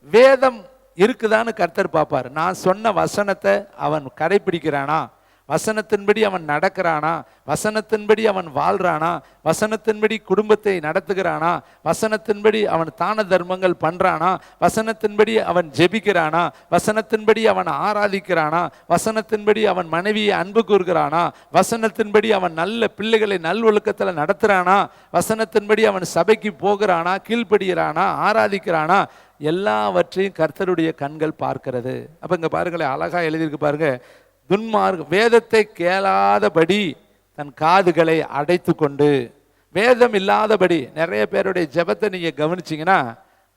வேதம் இருக்குதான்னு கர்த்தர் பார்ப்பார். நான் சொன்ன வசனத்தை அவன் கடைப்பிடிக்கிறானா, வசனத்தின்படி அவன் நடக்கிறானா, வசனத்தின்படி அவன் வாழ்றானா, வசனத்தின்படி குடும்பத்தை நடத்துகிறானா, வசனத்தின்படி அவன் தான தர்மங்கள் பண்றானா, வசனத்தின்படி அவன் ஜெபிக்கிறானா, வசனத்தின்படி அவன் ஆராதிக்கிறானா, வசனத்தின்படி அவன் மனைவியை அன்பு கூறுகிறானா, வசனத்தின்படி அவன் நல்ல பிள்ளைகளை நல்வொழுக்கத்தில் நடத்துறானா, வசனத்தின்படி அவன் சபைக்கு போகிறானா, கீழ்ப்படுகிறானா, ஆராதிக்கிறானா, எல்லாவற்றையும் கர்த்தருடைய கண்கள் பார்க்கிறது. அப்ப இங்க பாருங்களேன், அழகா எழுதியிருக்கு பாருங்க. துன்மார்க்க வேதத்தை கேளாதபடி தன் காதுகளை அடைத்து கொண்டு, வேதம் இல்லாதபடி நிறைய பேருடைய ஜெபத்தை நீங்க கவனிச்சிங்கன்னா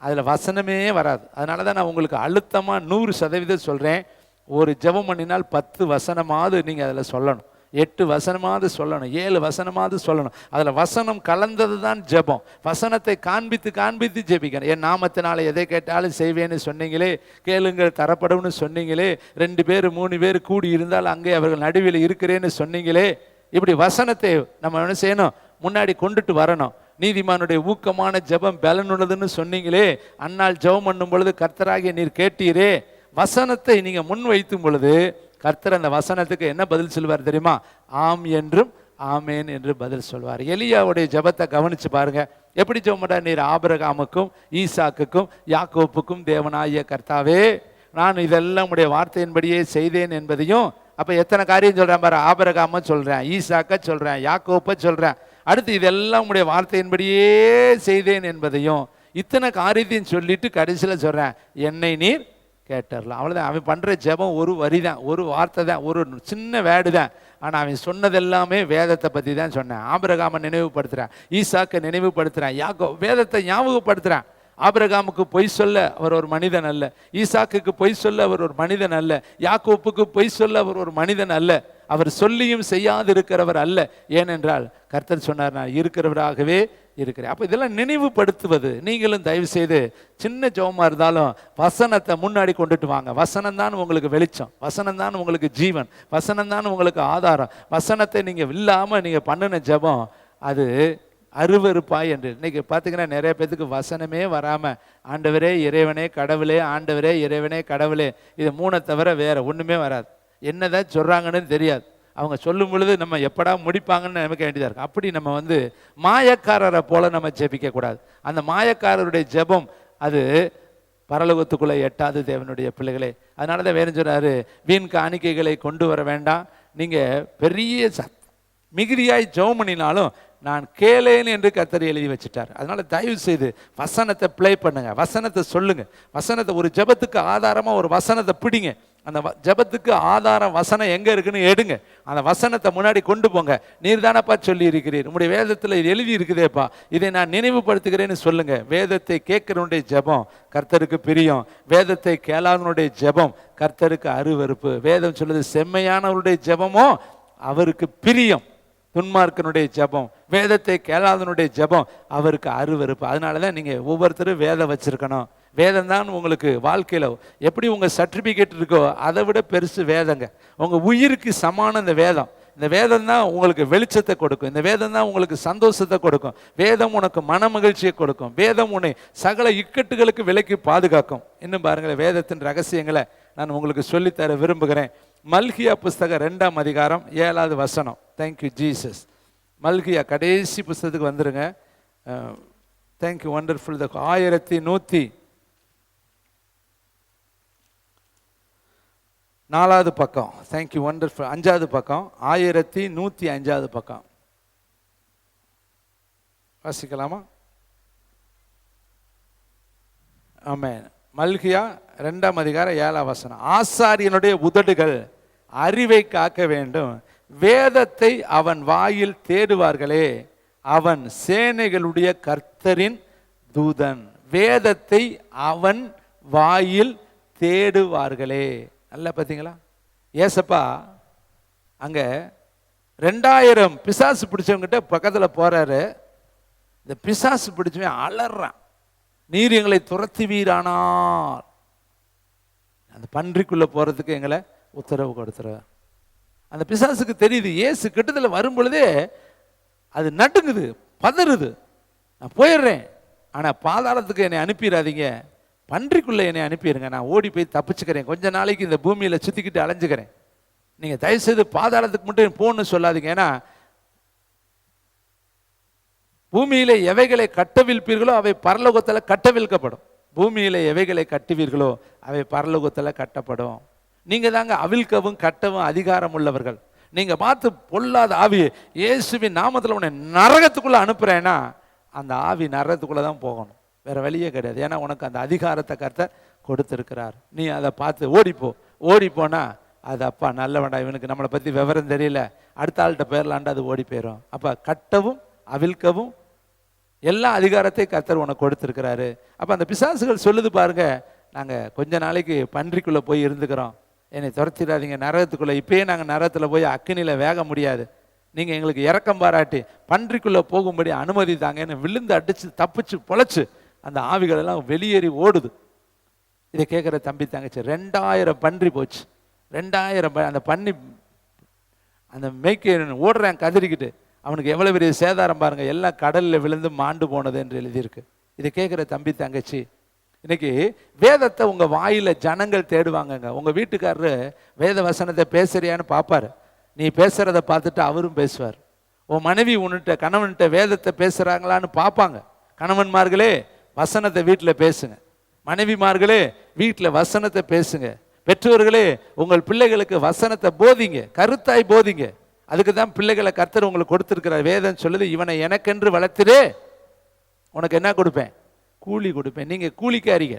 அதுல வசனமே வராது. அதனால தான் நான் உங்களுக்கு அழுத்தமா 100% சொல்றேன், ஒரு ஜெபம் பண்ணினால் 10 வசனமாவது நீங்க அதுல சொல்லணும், 8 வசனமாவது சொல்லணும், 7 வசனமாவது சொல்லணும். அதில் வசனம் கலந்தது தான் ஜெபம். வசனத்தை காண்பித்து காண்பித்து ஜெபிக்கணும். என் நாமத்தினால எதை கேட்டாலும் செய்வேன்னு சொன்னீங்களே, கேளுங்கள் தரப்படும்னு சொன்னீங்களே, 2 பேர் 3 பேர் கூடி இருந்தால் அங்கே அவர்கள் நடுவில் இருக்கிறேன்னு சொன்னீங்களே. இப்படி வசனத்தை நம்ம என்ன செய்யணும், முன்னாடி கொண்டுட்டு வரணும். நீதிமானுடைய ஊக்கமான ஜெபம் பலனுள்ளதுன்னு சொன்னீங்களே, அன்னால் ஜெபம் பண்ணும் பொழுது கர்த்தராகிய நீர் கேட்டீரே. வசனத்தை நீங்க முன் வைத்தும் பொழுது கர்த்தர் அந்த வசனத்துக்கு என்ன பதில் சொல்வார் தெரியுமா? ஆம் என்றும் ஆமேன் என்று பதில் சொல்வார். எலியாவுடைய ஜெபத்தை கவனிச்சு பாருங்க. எப்படி ஜெபம் பண்றார்? நீர் ஆபிரகாமுக்கும் ஈசாக்குக்கும் யாக்கோப்புக்கும் தேவனாகிய கர்த்தாவே, நான் இதெல்லாம் உடைய வார்த்தையின்படியே செய்தேன் என்பதையும், அப்ப எத்தனை காரியம் சொல்றேன் பாரு. ஆபிரகாம சொல்றேன், ஈசாக்க சொல்றேன், யாக்கோப்ப சொல்றேன், அடுத்து இதெல்லாம் உடைய வார்த்தையின்படியே செய்தேன் என்பதையும், இத்தனை காரியத்தையும் சொல்லிட்டு கடைசியில் சொல்றேன், என்னை நீர் கேட்டரலாம். அவ்வளோதான். அவன் பண்ணுற ஜெபம் ஒரு வரி தான், ஒரு வார்த்தை தான், ஒரு சின்ன வேர்டு தான். ஆனால் அவன் சொன்னதெல்லாமே வேதத்தை பற்றி தான் சொன்னேன். ஆபிரகாமை நினைவுபடுத்துகிறேன், ஈசாக்கை நினைவுபடுத்துகிறேன், யாக்கோ வேதத்தை ஞாபகப்படுத்துகிறேன். ஆபிரகாமுக்கு பொய் சொல்ல அவர் ஒரு மனிதன் அல்ல, ஈசாக்குக்கு பொய் சொல்ல அவர் ஒரு மனிதன் அல்ல, யாக்கோப்புக்கு பொய் சொல்ல அவர் ஒரு மனிதன் அல்ல, அவர் சொல்லியும் செய்யாது இருக்கிறவர் அல்ல. ஏனென்றால் கர்த்தர் சொன்னார், நான் இருக்கிறவராகவே இருக்கிறேன். அப்போ இதெல்லாம் நினைவுபடுத்துவது. நீங்களும் தயவு செய்து சின்ன ஜெபமா இருந்தாலும் வசனத்தை முன்னாடி கொண்டுட்டு வாங்க. வசனம் தான் உங்களுக்கு வெளிச்சம், வசனம் தான் உங்களுக்கு ஜீவன், வசனம் தான் உங்களுக்கு ஆதாரம். வசனத்தை நீங்க இல்லாம நீங்க பண்ணின ஜெபம் அது அருவருப்பாய் என்று. இன்னைக்கு பார்த்தீங்கன்னா நிறைய பேத்துக்கு வசனமே வராம, ஆண்டவரே இறைவனே கடவுளே, ஆண்டவரே இறைவனே கடவுளே, இது 3 தவிர வேற ஒண்ணுமே வராது. என்னதான் சொல்றாங்கன்னு தெரியாது. அவங்க சொல்லும் பொழுது நம்ம எப்படா முடிப்பாங்கன்னு நினைக்க வேண்டியதாக இருக்கும். அப்படி நம்ம மாயக்காரரை போல நம்ம ஜெபிக்க கூடாது. அந்த மாயக்காரருடைய ஜெபம் அது பரலோகத்துக்குள்ள எட்டாது தேவனுடைய பிள்ளைகளே. அதனால தான் வேணும் சொல்றாரு, வீண் காணிக்கைகளை கொண்டு வர வேண்டாம், நீங்க பெரிய மிகுதியாய் ஜெபம் பண்ணினாலும் நான் கேளேன் என்று கர்த்தர் எழுதி வச்சுட்டார். அதனால தயவு செய்து வசனத்தை ப்ளே பண்ணுங்க, வசனத்தை சொல்லுங்க. வசனத்தை ஒரு ஜெபத்துக்கு ஆதாரமா ஒரு வசனத்தை பிடிங்க. அந்த ஜெபத்துக்கு ஆதாரம் வசனம் எங்க இருக்குன்னு எடுங்க, அந்த வசனத்தை முன்னாடி கொண்டு போங்க. நீர் தானப்பா சொல்லி இருக்கிறீர், உங்களுடைய வேதத்தில் இது எழுதி இருக்குதேப்பா, இதை நான் நினைவுபடுத்துகிறேன்னு சொல்லுங்க. வேதத்தை கேட்கிறவனுடைய ஜெபம் கர்த்தருக்கு பிரியம், வேதத்தை கேளாதவனுடைய ஜெபம் கர்த்தருக்கு அருவருப்பு. வேதம் சொல்லுது, செம்மையானவருடைய ஜெபமோ அவருக்கு பிரியம், துன்மார்க்கனுடைய ஜெபம், வேதத்தை கேளாதனுடைய ஜெபம் அவருக்கு அருவருப்பு. அதனாலதான் நீங்க ஒவ்வொருத்தரும் வேதம் வச்சிருக்கணும். வேதம் தான் உங்களுக்கு வாழ்க்கையில எப்படி உங்க சர்டிபிகேட் இருக்கோ அதை விட பெருசு வேதங்க. உங்க உயிருக்கு சமான இந்த வேதம். இந்த வேதம் தான் உங்களுக்கு வெளிச்சத்தை கொடுக்கும், இந்த வேதம் தான் உங்களுக்கு சந்தோஷத்தை கொடுக்கும், வேதம் உனக்கு மன மகிழ்ச்சியை கொடுக்கும், வேதம் உன்னை சகல இக்கட்டுகளுக்கு விலக்கி பாதுகாக்கும். இன்னும் பாருங்களேன், வேதத்தின் ரகசியங்களை நான் உங்களுக்கு சொல்லித்தர விரும்புகிறேன். மல்கியா புஸ்தகம் 2ஆம் அதிகாரம் 7வது வசனம். Thank you Jesus. மல்கியா கடைசி புஸ்தகத்துக்கு வந்துருங்க. Thank you wonderful. 1104வது பக்கம். Thank you wonderful. 5வது பக்கம், 1105வது பக்கம் வாசிக்கலாமா? ஆமென். மல்கியா 2ஆம் அதிகாரம் 7ஆம் வசனம். ஆசாரியனுடைய உதடுகள் அறிவை காக்க வேண்டும், வேதத்தை அவன் வாயில் தேடுவார்களே, அவன் சேனைகளுடைய கர்த்தரின் தூதன். வேதத்தை அவன் வாயில் தேடுவார்களே. நல்லா பார்த்தீங்களா? ஏசப்பா அங்க 2000 பிசாசு பிடிச்சவங்கிட்ட பக்கத்துல போறாரு. இந்த பிசாசு பிடிச்சவன் அலறான், நீர் எங்களை துரத்துவீரானார். அந்த பன்றிக்குள்ள போறதுக்கு எங்களை உத்தரவு கொடுத்துற. அந்த பிசாசுக்கு தெரியுது, இயேசு கிட்டத்தில் வரும் பொழுதே அது நடுங்குது, பதறுது. நான் போயிடுறேன், ஆனா பாதாளத்துக்கு என்னை அனுப்பிடாதீங்க, பன்றிக்குள்ள என்னை அனுப்பிடுங்க, நான் ஓடி போய் தப்பிச்சுக்கிறேன், கொஞ்ச நாளைக்கு இந்த பூமியில சுத்திக்கிட்டு அலைஞ்சுக்கிறேன். நீங்கள் தயவுசெய்து பாதாளத்துக்கு மட்டும் போன்னு சொல்லாதீங்க. ஏன்னா பூமியிலே எவைகளை கட்டவிழ்ப்பீர்களோ அவை பரலோகத்தில் கட்டவிழ்க்கப்படும். பூமியில எவைகளை கட்டுவீர்களோ அவை பரலோகத்தில் கட்டப்படும். நீங்க தாங்க அவிழ்க்கவும் கட்டவும் அதிகாரம் உள்ளவர்கள். நீங்க பார்த்து பொல்லாத ஆவி இயேசுவின் நாமத்தில் உன்னை நரகத்துக்குள்ள அனுப்புறேன்னா அந்த ஆவி நரகத்துக்குள்ள தான் போகணும், வேற வழியே கிடையாது. ஏன்னா உனக்கு அந்த அதிகாரத்தை கர்த்தர் கொடுத்திருக்கிறார். நீ அதை பார்த்து ஓடிப்போனா அது அப்பா நல்லவன்டா, இவனுக்கு நம்மளை பத்தி விவரம் தெரியல, அடுத்த ஆள்கிட்ட பேர்லாண்டா அது ஓடி போயிடும். அப்ப கட்டவும் அவிழ்க்கவும் எல்லா அதிகாரத்தையும் கர்த்தர் உனக்கு கொடுத்திருக்கிறாரு. அப்ப அந்த பிசாசுகள் சொல்லுது பாருங்க, நாங்க கொஞ்ச நாளைக்கு பன்றிக்குள்ள போய் இருந்துக்கிறோம், என்னை துரத்திடாதீங்க நரகத்துக்குள்ள, இப்பயே நாங்கள் நரகத்தில் போய் அக்கினியில வேக முடியாது, நீங்க எங்களுக்கு இறக்கம் பாராட்டி பன்றிக்குள்ள போகும்படி அனுமதி தாங்கன்னு விழுந்து அடிச்சு தப்பிச்சு பொழைச்சு அந்த ஆவிகள் எல்லாம் வெளியேறி ஓடுது. இதை கேட்குற தம்பி தங்கச்சி 2000 பன்றி போச்சு. 2000 அந்த பன்னி அந்த மேய்க்க ஓடுறான் கதறிக்கிட்டு, அவனுக்கு எவ்வளவு பெரிய சேதாரம் பாருங்க, எல்லாம் கடலில் விழுந்து மாண்டு போனது என்று எழுதியிருக்கு. இதை கேட்குற தம்பி தங்கச்சி, இன்னைக்கு வேதத்தை உங்க வாயில ஜனங்கள் தேடுவாங்கங்க. உங்க வீட்டுக்காரரு வேத வசனத்தை பேசுறியான்னு பார்ப்பாரு, நீ பேசுறத பார்த்துட்டு அவரும் பேசுவார். உன் மனைவி உன்னிட்ட கணவன்கிட்ட வேதத்தை பேசுறாங்களான்னு பார்ப்பாங்க. கணவன்மார்களே வசனத்தை வீட்டில் பேசுங்க, மனைவிமார்களே வீட்டில் வசனத்தை பேசுங்க, பெற்றோர்களே உங்கள் பிள்ளைகளுக்கு வசனத்தை போதிங்க, கருத்தாய் போதிங்க. அதுக்கு தான் பிள்ளைகளை கர்த்தர் உங்களுக்கு கொடுத்துருக்கிறார். வேதம் சொல்லுது, இவனை எனக்கென்று வளர்த்துடே உனக்கு என்ன கொடுப்பேன், கூலி கொடுப்பேன். நீங்க கூலிக்காரிங்க,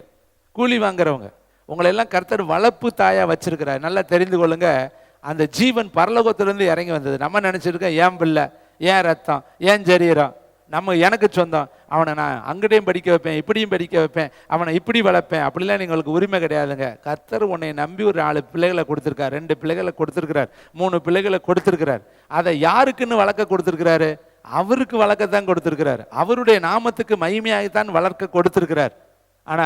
கூலி வாங்குறவங்க, உங்களை எல்லாம் கர்த்தர் வளர்ப்பு தாயா வச்சிருக்கிறார். நல்லா தெரிந்து கொள்ளுங்க, அந்த ஜீவன் பரலோகத்திலிருந்து இறங்கி வந்தது. நம்ம நினைச்சிருக்கோம் ஏன் பிள்ளை, ஏன் ரத்தம், ஏன் சரீரம், நம்ம எனக்கு சொந்தம், அவனை நான் அங்கடையும் படிக்க வைப்பேன், இப்படியும் படிக்க வைப்பேன், அவனை இப்படி வளர்ப்பேன், அப்படிலாம் உங்களுக்கு உரிமை கிடையாதுங்க. கர்த்தர் உன்னை நம்பி ஒரு 4 பிள்ளைகளை கொடுத்துருக்கார், 2 பிள்ளைகளை கொடுத்துருக்கிறார், 3 பிள்ளைகளை கொடுத்துருக்கிறார். அதை யாருக்குன்னு வளர்க்க கொடுத்துருக்கிறாரு, அவருக்கு வளர்க்கத்தான் கொடுத்திருக்கிறார், அவருடைய நாமத்துக்கு மகிமையாகத்தான் வளர்க்க கொடுத்திருக்கிறார். ஆனா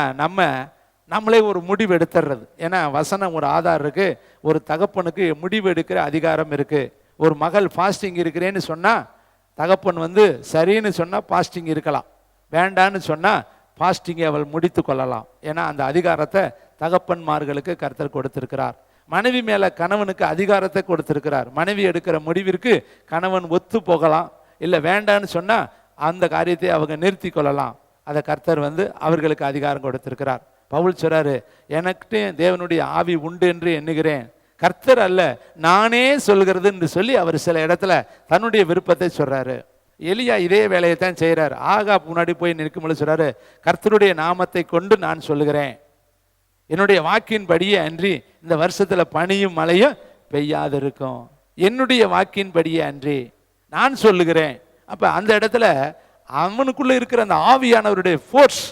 நம்மளே ஒரு முடிவு எடுத்துறது. ஏன்னா வசனம் ஒரு ஆதாரம் இருக்கு, ஒரு தகப்பனுக்கு முடிவு எடுக்கிற அதிகாரம் இருக்கு. ஒரு மகள் ஃபாஸ்டிங் இருக்கிறேன்னு சொன்னா தகப்பன் சரின்னு சொன்னா ஃபாஸ்டிங் இருக்கலாம், வேண்டான்னு சொன்னா ஃபாஸ்டிங்கை அவள் முடித்து கொள்ளலாம். ஏன்னா அந்த அதிகாரத்தை தகப்பன்மார்களுக்கு கர்த்தர் கொடுத்திருக்கிறார். மனைவி மேல கணவனுக்கு அதிகாரத்தை கொடுத்திருக்கிறார். மனைவி எடுக்கிற முடிவிற்கு கணவன் ஒத்து போகலாம், இல்லை வேண்டான்னு சொன்னா அந்த காரியத்தை அவங்க நிறுத்தி கொள்ளலாம். அதை கர்த்தர் அவர்களுக்கு அதிகாரம் கொடுத்திருக்கிறார். பவுல் சொல்றாரு, எனக்கு தேவனுடைய ஆவி உண்டு என்று எண்ணுகிறேன், கர்த்தர் அல்ல நானே சொல்கிறது என்று சொல்லி அவர் சில இடத்துல தன்னுடைய விருப்பத்தை சொல்றாரு. எலியா இதே வேலையை தான் செய்யறாரு. ஆகாப் முன்னாடி போய் நிற்கும்போது சொல்றாரு, கர்த்தருடைய நாமத்தை கொண்டு நான் சொல்லுகிறேன், என்னுடைய வாக்கின் படியே அன்றி இந்த வருஷத்துல பனியும் மழையும் பெய்யாது இருக்கும், என்னுடைய வாக்கின் படியே அன்றி நான் சொல்லுகிறேன். அப்ப அந்த இடத்துல அவனுக்குள்ள இருக்கிற அந்த ஆவியானவருடைய ஃபோர்ஸ்,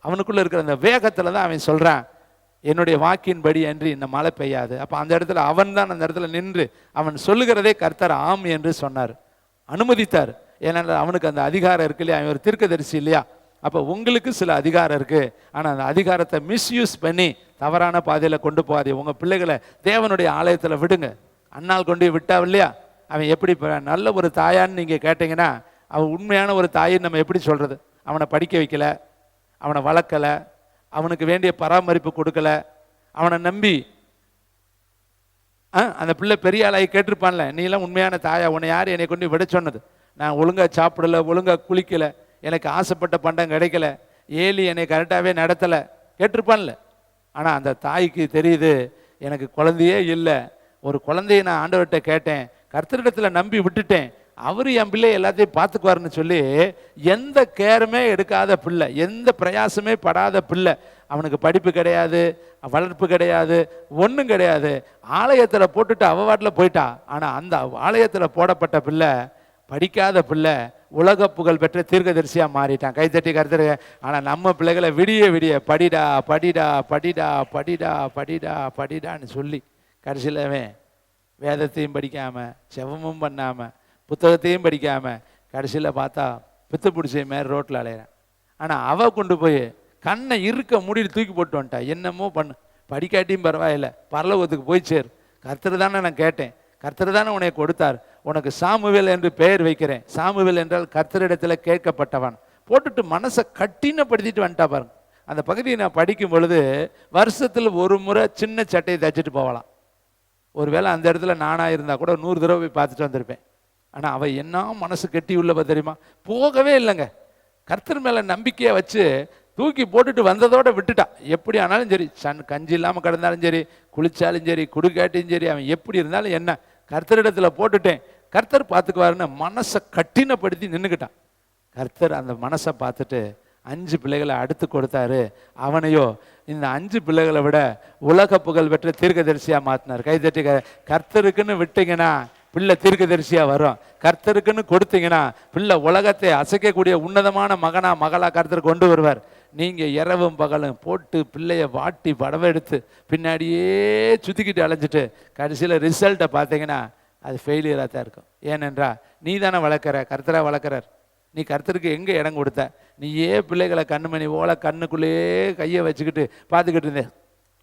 அவனுக்குள்ள இருக்கிற அந்த வேகத்துல தான் அவன் சொல்றான், என்னுடைய வாக்கின்படி அன்றி இந்த மழை பெய்யாது. அப்ப அந்த இடத்துல அவன் தான் அந்த இடத்துல நின்று அவன் சொல்லுகிறதே கர்த்தர் ஆம் என்று சொன்னார், அனுமதித்தார். ஏன்னா அவனுக்கு அந்த அதிகாரம் இருக்கு இல்லையா, அவன் ஒரு தீர்க்கதரிசி இல்லையா. அப்ப உங்களுக்கு சில அதிகாரம் இருக்கு, ஆனா அந்த அதிகாரத்தை மிஸ்யூஸ் பண்ணி தவறான பாதையில கொண்டு போகாதே. உங்க பிள்ளைகளை தேவனுடைய ஆலயத்துல விடுங்க. அண்ணால் கொண்டு விட்டா இல்லையா, அவன் எப்படி நல்ல ஒரு தாயான்னு நீங்க கேட்டீங்கன்னா, அவன் உண்மையான ஒரு தாயின்னு நம்ம எப்படி சொல்றது? அவனை படிக்க வைக்கல, அவனை வளர்க்கல, அவனுக்கு வேண்டிய பராமரிப்பு கொடுக்கல, அவனை நம்பி அந்த பிள்ளை பெரிய ஆளாகி கேட்டிருப்பான்ல, நீ எல்லாம் உண்மையான தாயா, உன்னை யார் என்னை கொண்டு விட சொன்னது, நான் ஒழுங்கா சாப்பிடல, ஒழுங்கா குளிக்கல, எனக்கு ஆசைப்பட்ட பண்டம் கிடைக்கல, ஏலி என்னை கரெக்டாகவே நடத்தலை கேட்டிருப்பான்ல. ஆனால் அந்த தாய்க்கு தெரியுது, எனக்கு குழந்தையே இல்லை, ஒரு குழந்தைய நான் ஆண்டவர்கிட்ட கேட்டேன், கர்த்தரிடத்துல நம்பி விட்டுட்டேன், அவரு என் பிள்ளை எல்லாத்தையும் பார்த்துக்குவாருன்னு சொல்லி எந்த கேருமே எடுக்காத பிள்ளை, எந்த பிரயாசமே படாத பிள்ளை, அவனுக்கு படிப்பு கிடையாது, வளர்ப்பு கிடையாது, ஒன்றும் கிடையாது, ஆலயத்தில் போட்டுட்டு அவ வாட்டில் போயிட்டா. ஆனால் அந்த ஆலயத்தில் போடப்பட்ட பிள்ளை, படிக்காத பிள்ளை, உலக புகழ் பெற்ற தீர்க்கதரிசியாக மாறிட்டான். கைத்தட்டி கருத்துரு. ஆனால் நம்ம பிள்ளைகளை விடிய விடிய படிடா படிடா படிடா படிடா படிடா படிடான்னு சொல்லி கடைசியிலவே வேதத்தையும் படிக்காமல், செவமும் பண்ணாமல், புத்தகத்தையும் படிக்காமல், கடைசியில் பார்த்தா பித்து பிடிச்ச மாதிரி ரோட்டில் அலையிறேன். ஆனால் அவள் கொண்டு போய் கண்ணை இருக்க மூடிட்டு தூக்கி போட்டு வந்துட்டா. என்னமோ பண்ணு, படிக்காட்டியும் பரவாயில்லை, பரலோகத்துக்கு போய் சேர், கர்த்தர் தானே நான் கேட்டேன், கர்த்தர் தானே உன்னை கொடுத்தார், உனக்கு சாமுவேல் என்று பெயர் வைக்கிறேன். சாமுவேல் என்றால் கர்த்தரிடத்தில் கேட்கப்பட்டவன். போட்டுட்டு மனசை கட்டினப்படுத்திட்டு வந்துட்டா பாருங்க. அந்த பகுதியை நான் படிக்கும் பொழுது வருஷத்தில் ஒரு முறை சின்ன சட்டையை தைச்சிட்டு போகலாம், ஒருவேளை அந்த இடத்துல நானாக இருந்தால் கூட 100 தடவை போய் பார்த்துட்டு வந்திருப்பேன். ஆனால் அவள் என்ன மனசு கெட்டி உள்ளவ தெரியுமா? போகவே இல்லைங்க. கர்த்தர் மேலே நம்பிக்கையை வச்சு தூக்கி போட்டுட்டு வந்ததோட விட்டுட்டா. எப்படி ஆனாலும் சரி, கஞ்சி இல்லாமல் கிடந்தாலும் சரி, குளிச்சாலும் சரி, குடுக்காட்டியும் சரி, அவன் எப்படி இருந்தாலும் என்ன, கர்த்தரிடத்துல போட்டுட்டேன், கர்த்தர் பார்த்துக்குவாருன்னு மனசை கட்டினப்படுத்தி நின்றுக்கிட்டான். கர்த்தர் அந்த மனசை பார்த்துட்டு 5 பிள்ளைகளை அடுத்து கொடுத்தாரு. அவனையோ இந்த 5 பிள்ளைகளை விட உலக புகழ் பெற்ற தீர்க்கதரிசியா மாத்தினார். கைதட்டி. கர்த்தருக்குன்னு விட்டீங்கன்னா பிள்ளை தீர்க்கதரிசியா வரும். கர்த்தருக்குன்னு கொடுத்தீங்கன்னா பிள்ளை உலகத்தை அசைக்கக்கூடிய உன்னதமான மகனா மகளா கர்த்தர் கொண்டு வருவார். நீங்க இரவும் பகலும் போட்டு பிள்ளைய வாட்டி படவெடுத்து பின்னாடியே சுத்திக்கிட்டு அலைஞ்சிட்டு கடைசியில் ரிசல்ட்டை பார்த்தீங்கன்னா அது ஃபெயிலியராக தான் இருக்கும். ஏனென்றா நீ தானே வளர்க்குற, கர்த்தரா வளர்க்குறார். நீ கர்த்தருக்கு எங்கே இடம் கொடுத்த? நீயே பிள்ளைகளை கண்ணுமணி போல கண்ணுக்குள்ளேயே கையை வச்சுக்கிட்டு பார்த்துக்கிட்டு இருந்தேன்.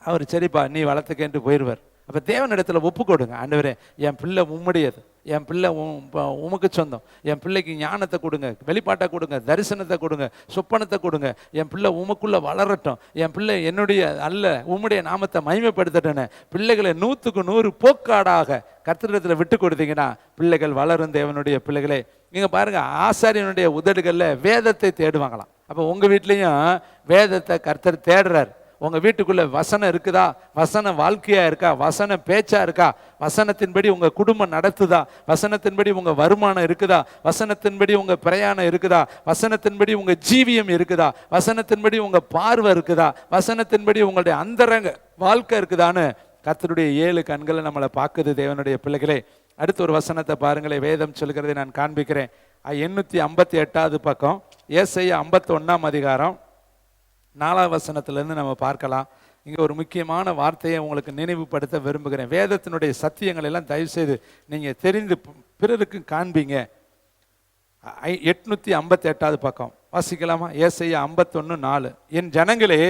அவர் சரிப்பா நீ வளர்த்துக்கேன்ட்டு போயிடுவார். அப்போ தேவனிடத்துல ஒப்பு கொடுங்க. ஆண்டவரே, என் பிள்ளை உம்முடையது, என் பிள்ளை உமக்கு சொந்தம், என் பிள்ளைக்கு ஞானத்தை கொடுங்க, வெளிப்பாட்டை கொடுங்க, தரிசனத்தை கொடுங்க, சொப்பனத்தை கொடுங்க, என் பிள்ளை உமக்குள்ள வளரட்டும், என் பிள்ளை என்னுடைய அல்ல உம்முடைய நாமத்தை மகிமைப்படுத்தட்டேன்னு பிள்ளைகளை 100க்கு 100 போக்காடாக கர்த்தரிடத்துல விட்டு கொடுத்தீங்கன்னா பிள்ளைகள் வளரும். தேவனுடைய பிள்ளைகளே, நீங்க பாருங்க, ஆசாரியனுடைய உதடுகள்ல வேதத்தை தேடுவாங்களாம். அப்போ உங்க வீட்லயும் வேதத்தை கர்த்தர் தேடுறார். உங்க வீட்டுக்குள்ள வசனம் இருக்குதா? வசன வாழ்க்கையா இருக்கா? வசன பேச்சா இருக்கா? வசனத்தின்படி உங்க குடும்பம் நடத்துதா? வசனத்தின்படி உங்க வருமானம் இருக்குதா? வசனத்தின்படி உங்க பிரயாணம் இருக்குதா? வசனத்தின்படி உங்க ஜீவியம் இருக்குதா? வசனத்தின்படி உங்க பார்வை இருக்குதா? வசனத்தின்படி உங்களுடைய அந்தரங்க வாழ்க்கை இருக்குதான்னு கர்த்தருடைய 7 கண்களை நம்மளை பார்க்குது. தேவனுடைய பிள்ளைகளே, அடுத்த ஒரு வசனத்தை பாருங்களேன். வேதம் சொல்கிறதை நான் காண்பிக்கிறேன். 858வது பக்கம், ஏசாயா 51ஆம் அதிகாரம் 4ஆம் வசனத்திலிருந்து நம்ம பார்க்கலாம். இங்கே ஒரு முக்கியமான வார்த்தையை உங்களுக்கு நினைவுபடுத்த விரும்புகிறேன். வேதத்தினுடைய சத்தியங்கள் எல்லாம் தயவு செய்து நீங்கள் தெரிந்து பிறருக்கு காண்பீங்க. 858வது பக்கம் வாசிக்கலாமா? ஏசாயா 51:4. என் ஜனங்களே,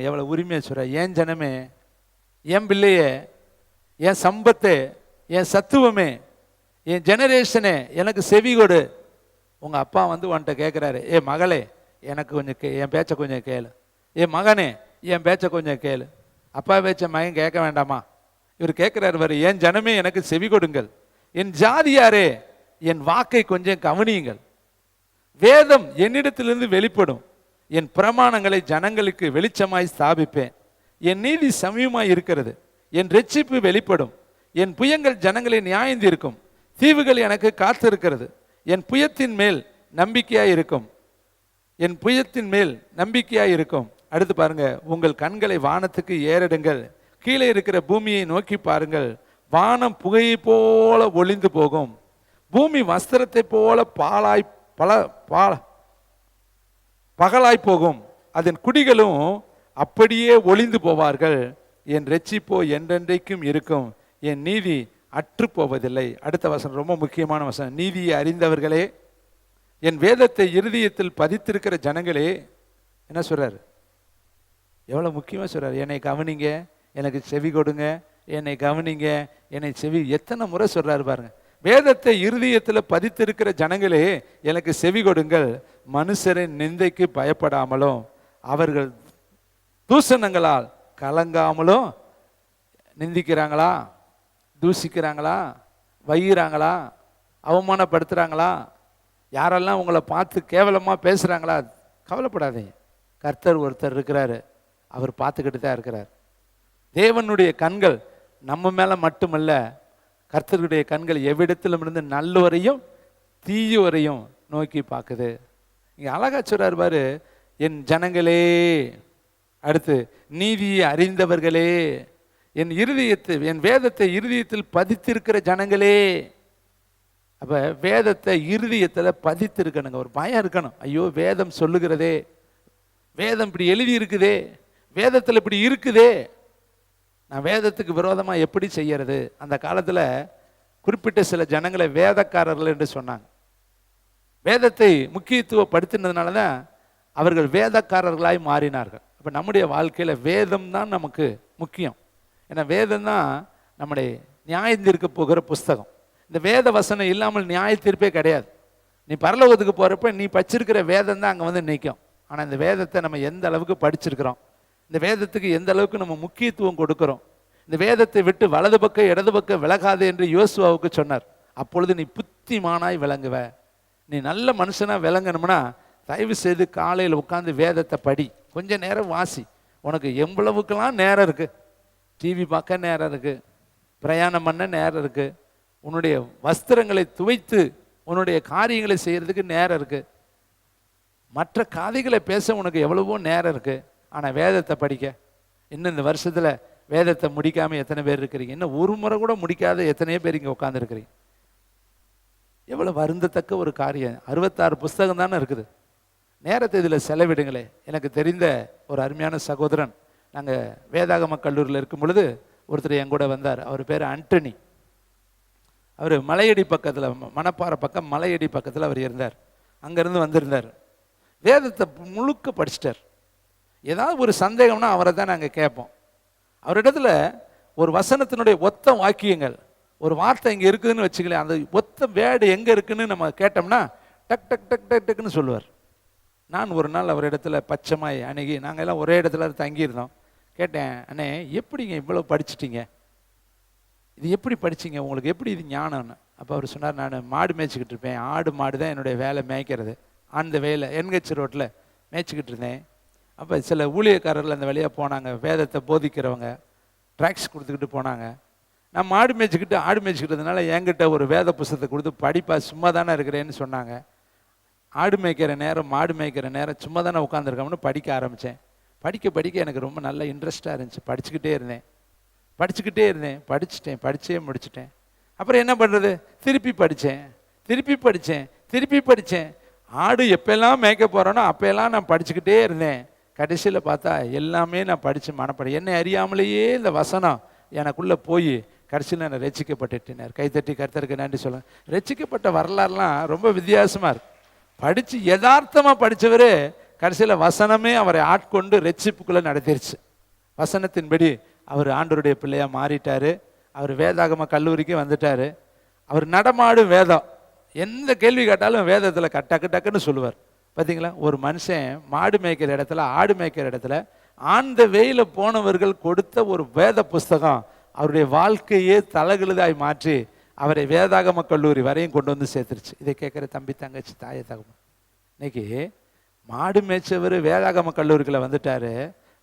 எவ்வளோ உரிமையை சொல்ற, என் ஜனமே, என் பிள்ளையே, என் சம்பத்தே, என் சத்துவமே, என் ஜெனரேஷனே, எனக்கு செவி கொடு. உங்கள் அப்பா வந்து உன்கிட்ட கேட்குறாரு, ஏ மகளே எனக்கு கொஞ்சம் என் பேச்சை கொஞ்சம் கேளு, ஏ மகனே என் பேச்சை கொஞ்சம் கேளு. அப்பா பேச்ச மகன் கேட்க வேண்டாமா? இவர் கேட்குறாரு, என் ஜனமே எனக்கு செவி கொடுங்கள், என் ஜாதியாரே என் வாக்கை கொஞ்சம் கவனியுங்கள். வேதம் என்னிடத்திலிருந்து வெளிப்படும், என் பிரமாணங்களை ஜனங்களுக்கு வெளிச்சமாய் ஸ்தாபிப்பேன். என் நீதி சமயமாய் இருக்கிறது, என் ரட்சிப்பு வெளிப்படும். என் புயங்கள் ஜனங்களை நியாயந்திருக்கும், தீவுகள் எனக்கு காத்திருக்கிறது. என் புயத்தின் மேல் நம்பிக்கையாய் இருக்கும், என் புயத்தின் மேல் நம்பிக்கையாய் இருக்கும். அடுத்து பாருங்க, உங்கள் கண்களை வானத்துக்கு ஏறெடுங்கள், கீழே இருக்கிற பூமியை நோக்கி பாருங்கள். வானம் புகையை போல ஒளிந்து போகும், பூமி வஸ்திரத்தை போல பகலாய் போகும், அதன் குடிகளும் அப்படியே ஒளிந்து போவார்கள். என் ரட்சிப்போ என்றென்றைக்கும் இருக்கும், என் நீதி அற்று போவதில்லை. அடுத்த வசனம் ரொம்ப முக்கியமான வசனம். நீதியை அறிந்தவர்களே, என் வேதத்தை இருதயத்தில் பதித்திருக்கிற ஜனங்களே, என்ன சொல்றாரு? எவ்வளவு முக்கியமா சொல்றாரு. என்னை கவனிங்க, எனக்கு செவி கொடுங்க, என்னை கவனிங்க, என்னை செவி. எத்தனை முறை சொல்றாரு பாருங்க. வேதத்தை இருதயத்தில் பதித்திருக்கிற ஜனங்களே எனக்கு செவி கொடுங்கள். மனுஷரின் நிந்தைக்கு பயப்படாமலும் அவர்கள் தூஷணங்களால் கலங்காமலும். நிந்திக்கிறாங்களா, தூசிக்கிறாங்களா, வையிறாங்களா, அவமானப்படுத்துறாங்களா, யாரெல்லாம் உங்களை பார்த்து கேவலமா பேசுறாங்களா, கவலைப்படாதீங்க. கர்த்தர் ஒருத்தர் இருக்கிறாரு, அவர் பார்த்துக்கிட்டு தான் இருக்கிறார். தேவனுடைய கண்கள் நம்ம மேல மட்டுமல்ல, கர்த்தருடைய கண்கள் எவ்விடத்திலும் இருந்து நல்லவரையும் தீயவரையும் நோக்கி பார்க்குது. இங்க அழகா சொல்றாரு பாரு, என் ஜனங்களே, அடுத்து நீதியை அறிந்தவர்களே, என் இருதயத்தில் என் வேதத்தை இருதயத்தில் பதித்திருக்கிற ஜனங்களே. அப்ப வேதத்தை இருதயத்தில் பதித்திருக்கணுங்க. ஒரு பயம் இருக்கணும், ஐயோ வேதம் சொல்லுகிறதே, வேதம் இப்படி எழுதி இருக்குதே, வேதத்தில் இப்படி இருக்குதே, நான் வேதத்துக்கு விரோதமாக எப்படி செய்யறது? அந்த காலத்தில் குறிப்பிட்ட சில ஜனங்களை வேதக்காரர்கள் என்று சொன்னாங்க. வேதத்தை முக்கியத்துவப்படுத்தினதுனால தான் அவர்கள் வேதக்காரர்களாய் மாறினார்கள். அப்போ நம்முடைய வாழ்க்கையில் வேதம் தான் நமக்கு முக்கியம். ஏன்னா வேதம் தான் நம்முடைய நியாயத்தீர்க்க போகிற புஸ்தகம். இந்த வேத வசனம் இல்லாமல் நியாய தீர்ப்பே கிடையாது. நீ பரலோகத்துக்கு போகிறப்ப நீ படிச்சிருக்கிற வேதம் தான் அங்கே வந்து நிற்கும். ஆனால் இந்த வேதத்தை நம்ம எந்த அளவுக்கு படிச்சிருக்கிறோம், இந்த வேதத்துக்கு எந்த அளவுக்கு நம்ம முக்கியத்துவம் கொடுக்குறோம், இந்த வேதத்தை விட்டு வலது பக்கம் இடது பக்கம் விலகாது என்று யோசுவாவுக்கு சொன்னார். அப்பொழுது நீ புத்திமானாய் விளங்குவ. நீ நல்ல மனுஷனா விளங்கணும்னா தயவு செய்து காலையில் உட்காந்து வேதத்தை படி, கொஞ்ச நேரம் வாசி. உனக்கு எவ்வளவுக்கெல்லாம் நேரம் இருக்கு. டிவி பார்க்க நேரம் இருக்கு, பிரயாணம் பண்ண நேரம் இருக்கு, உன்னுடைய வஸ்திரங்களை துவைத்து உன்னுடைய காரியங்களை செய்யறதுக்கு நேரம் இருக்கு, மற்ற கதைகளை பேச உனக்கு எவ்வளவோ நேரம் இருக்கு. ஆனால் வேதத்தை படிக்க இன்னும் இந்த வருஷத்துல வேதத்தை முடிக்காம எத்தனை பேர் இருக்கிறீங்க? இன்னும் ஒரு முறை கூட முடிக்காத எத்தனையோ பேர் இங்கே உட்காந்துருக்கிறீங்க. எவ்வளவு வருந்தத்தக்க ஒரு காரியம். 66 புஸ்தகம் தானே இருக்குது. நேரத்தை இதில் செலவிடுங்களே. எனக்கு தெரிந்த ஒரு அருமையான சகோதரன், நாங்கள் வேதாகம கல்லூரியில் இருக்கும் பொழுது ஒருத்தர் என் கூட வந்தார். அவர் பேர் ஆண்டனி. அவர் மலையடி பக்கத்தில், மணப்பாறை பக்கம் மலையடி பக்கத்தில் அவர் இருந்தார். அங்கேருந்து வந்திருந்தார். வேதத்தை முழுக்க படிச்சிட்டார். ஏதாவது ஒரு சந்தேகம்னா அவரை தான் நாங்கள் கேட்போம். அவரிடத்துல ஒரு வசனத்தினுடைய ஒத்த வாக்கியங்கள், ஒரு வார்த்தை இங்கே இருக்குதுன்னு வச்சுக்கல, அந்த ஒத்த வேர்டு எங்கே இருக்குன்னு நம்ம கேட்டோம்னா டக் டக் டக் டக் டக்குன்னு சொல்லுவார். நான் ஒரு நாள் அவர் இடத்துல பச்சைமாய் அணுகி, நாங்கள் எல்லாம் ஒரே இடத்துல தங்கியிருந்தோம். கேட்டேன், அண்ணே எப்படிங்க இவ்வளோ படிச்சிட்டிங்க, இது எப்படி படிச்சிங்க, உங்களுக்கு எப்படி இது ஞானம்னு. அப்போ அவர் சொன்னார், நான் மாடு மேய்ச்சிக்கிட்டு இருப்பேன், ஆடு மாடு தான் என்னுடைய வேலை, மேய்க்கிறது. அந்த வேலை என்ஹெச் ரோட்டில் மேய்ச்சிக்கிட்டு இருந்தேன். அப்போ சில ஊழியக்காரர்கள் அந்த வழியாக போனாங்க, வேதத்தை போதிக்கிறவங்க ட்ராக்ஸ் கொடுத்துக்கிட்டு போனாங்க. நான் மாடு மேய்ச்சிக்கிட்டு ஆடு மேய்ச்சிக்கிட்டதுனால என்கிட்ட ஒரு வேத புஸ்தகத்தை கொடுத்து படிப்பா, சும்மா தானே இருக்கிறேன்னு சொன்னாங்க. ஆடு மேய்க்கிற நேரம் மாடு மேய்க்கிற நேரம் சும்மா தானே உட்காந்துருக்கோம்னு படிக்க ஆரம்பித்தேன். படிக்க படிக்க எனக்கு ரொம்ப நல்ல இன்ட்ரெஸ்டாக இருந்துச்சு. படிச்சுக்கிட்டே இருந்தேன். படித்தே முடிச்சிட்டேன். அப்புறம் என்ன பண்ணுறது, திருப்பி படித்தேன். ஆடு எப்பெல்லாம் மேய்க்க போகிறேனோ அப்போல்லாம் நான் படிச்சுக்கிட்டே இருந்தேன். கடைசியில் பார்த்தா எல்லாமே நான் படித்து மனப்படி, என்னை அறியாமலேயே இந்த வசனம் எனக்குள்ளே போய் கடைசியில் நான் ரட்சிக்கப்பட்டுட்டேன். கைத்தட்டி கர்த்தருக்கு நன்றி சொல்லுங்க. ரட்சிக்கப்பட்ட வரலாறுலாம் ரொம்ப வித்தியாசமாக இருக்கு. படித்து யதார்த்தமாக படித்தவர் கடைசியில் வசனமே அவரை ஆட்கொண்டு ரட்சிப்புக்குள்ளே நடத்திருச்சு. வசனத்தின்படி அவர் ஆண்டவருடைய பிள்ளையாக மாறிட்டார். அவர் வேதாகம கல்லூரிக்கு வந்துட்டார். அவர் நடமாடும் வேதம், எந்த கேள்வி கேட்டாலும் வேதத்தில் டக்கு டக்குன்னு சொல்லுவார். பார்த்தீங்களா, ஒரு மனுஷன் மாடு மேய்க்கிற இடத்துல ஆடு மேய்க்கிற இடத்துல ஆண்ட வெயில போனவர்கள் கொடுத்த ஒரு வேத புஸ்தகம் அவருடைய வாழ்க்கையே தலகிழுதாய் மாற்றி அவரை வேதாகம கல்லூரி வரையும் கொண்டு வந்து சேர்த்துருச்சு. இதை கேட்குற தம்பி தங்கச்சி தாய தகவல், இன்னைக்கு மாடு மேய்ச்சவர் வேதாகம கல்லூரிக்குள்ள வந்துட்டாரு.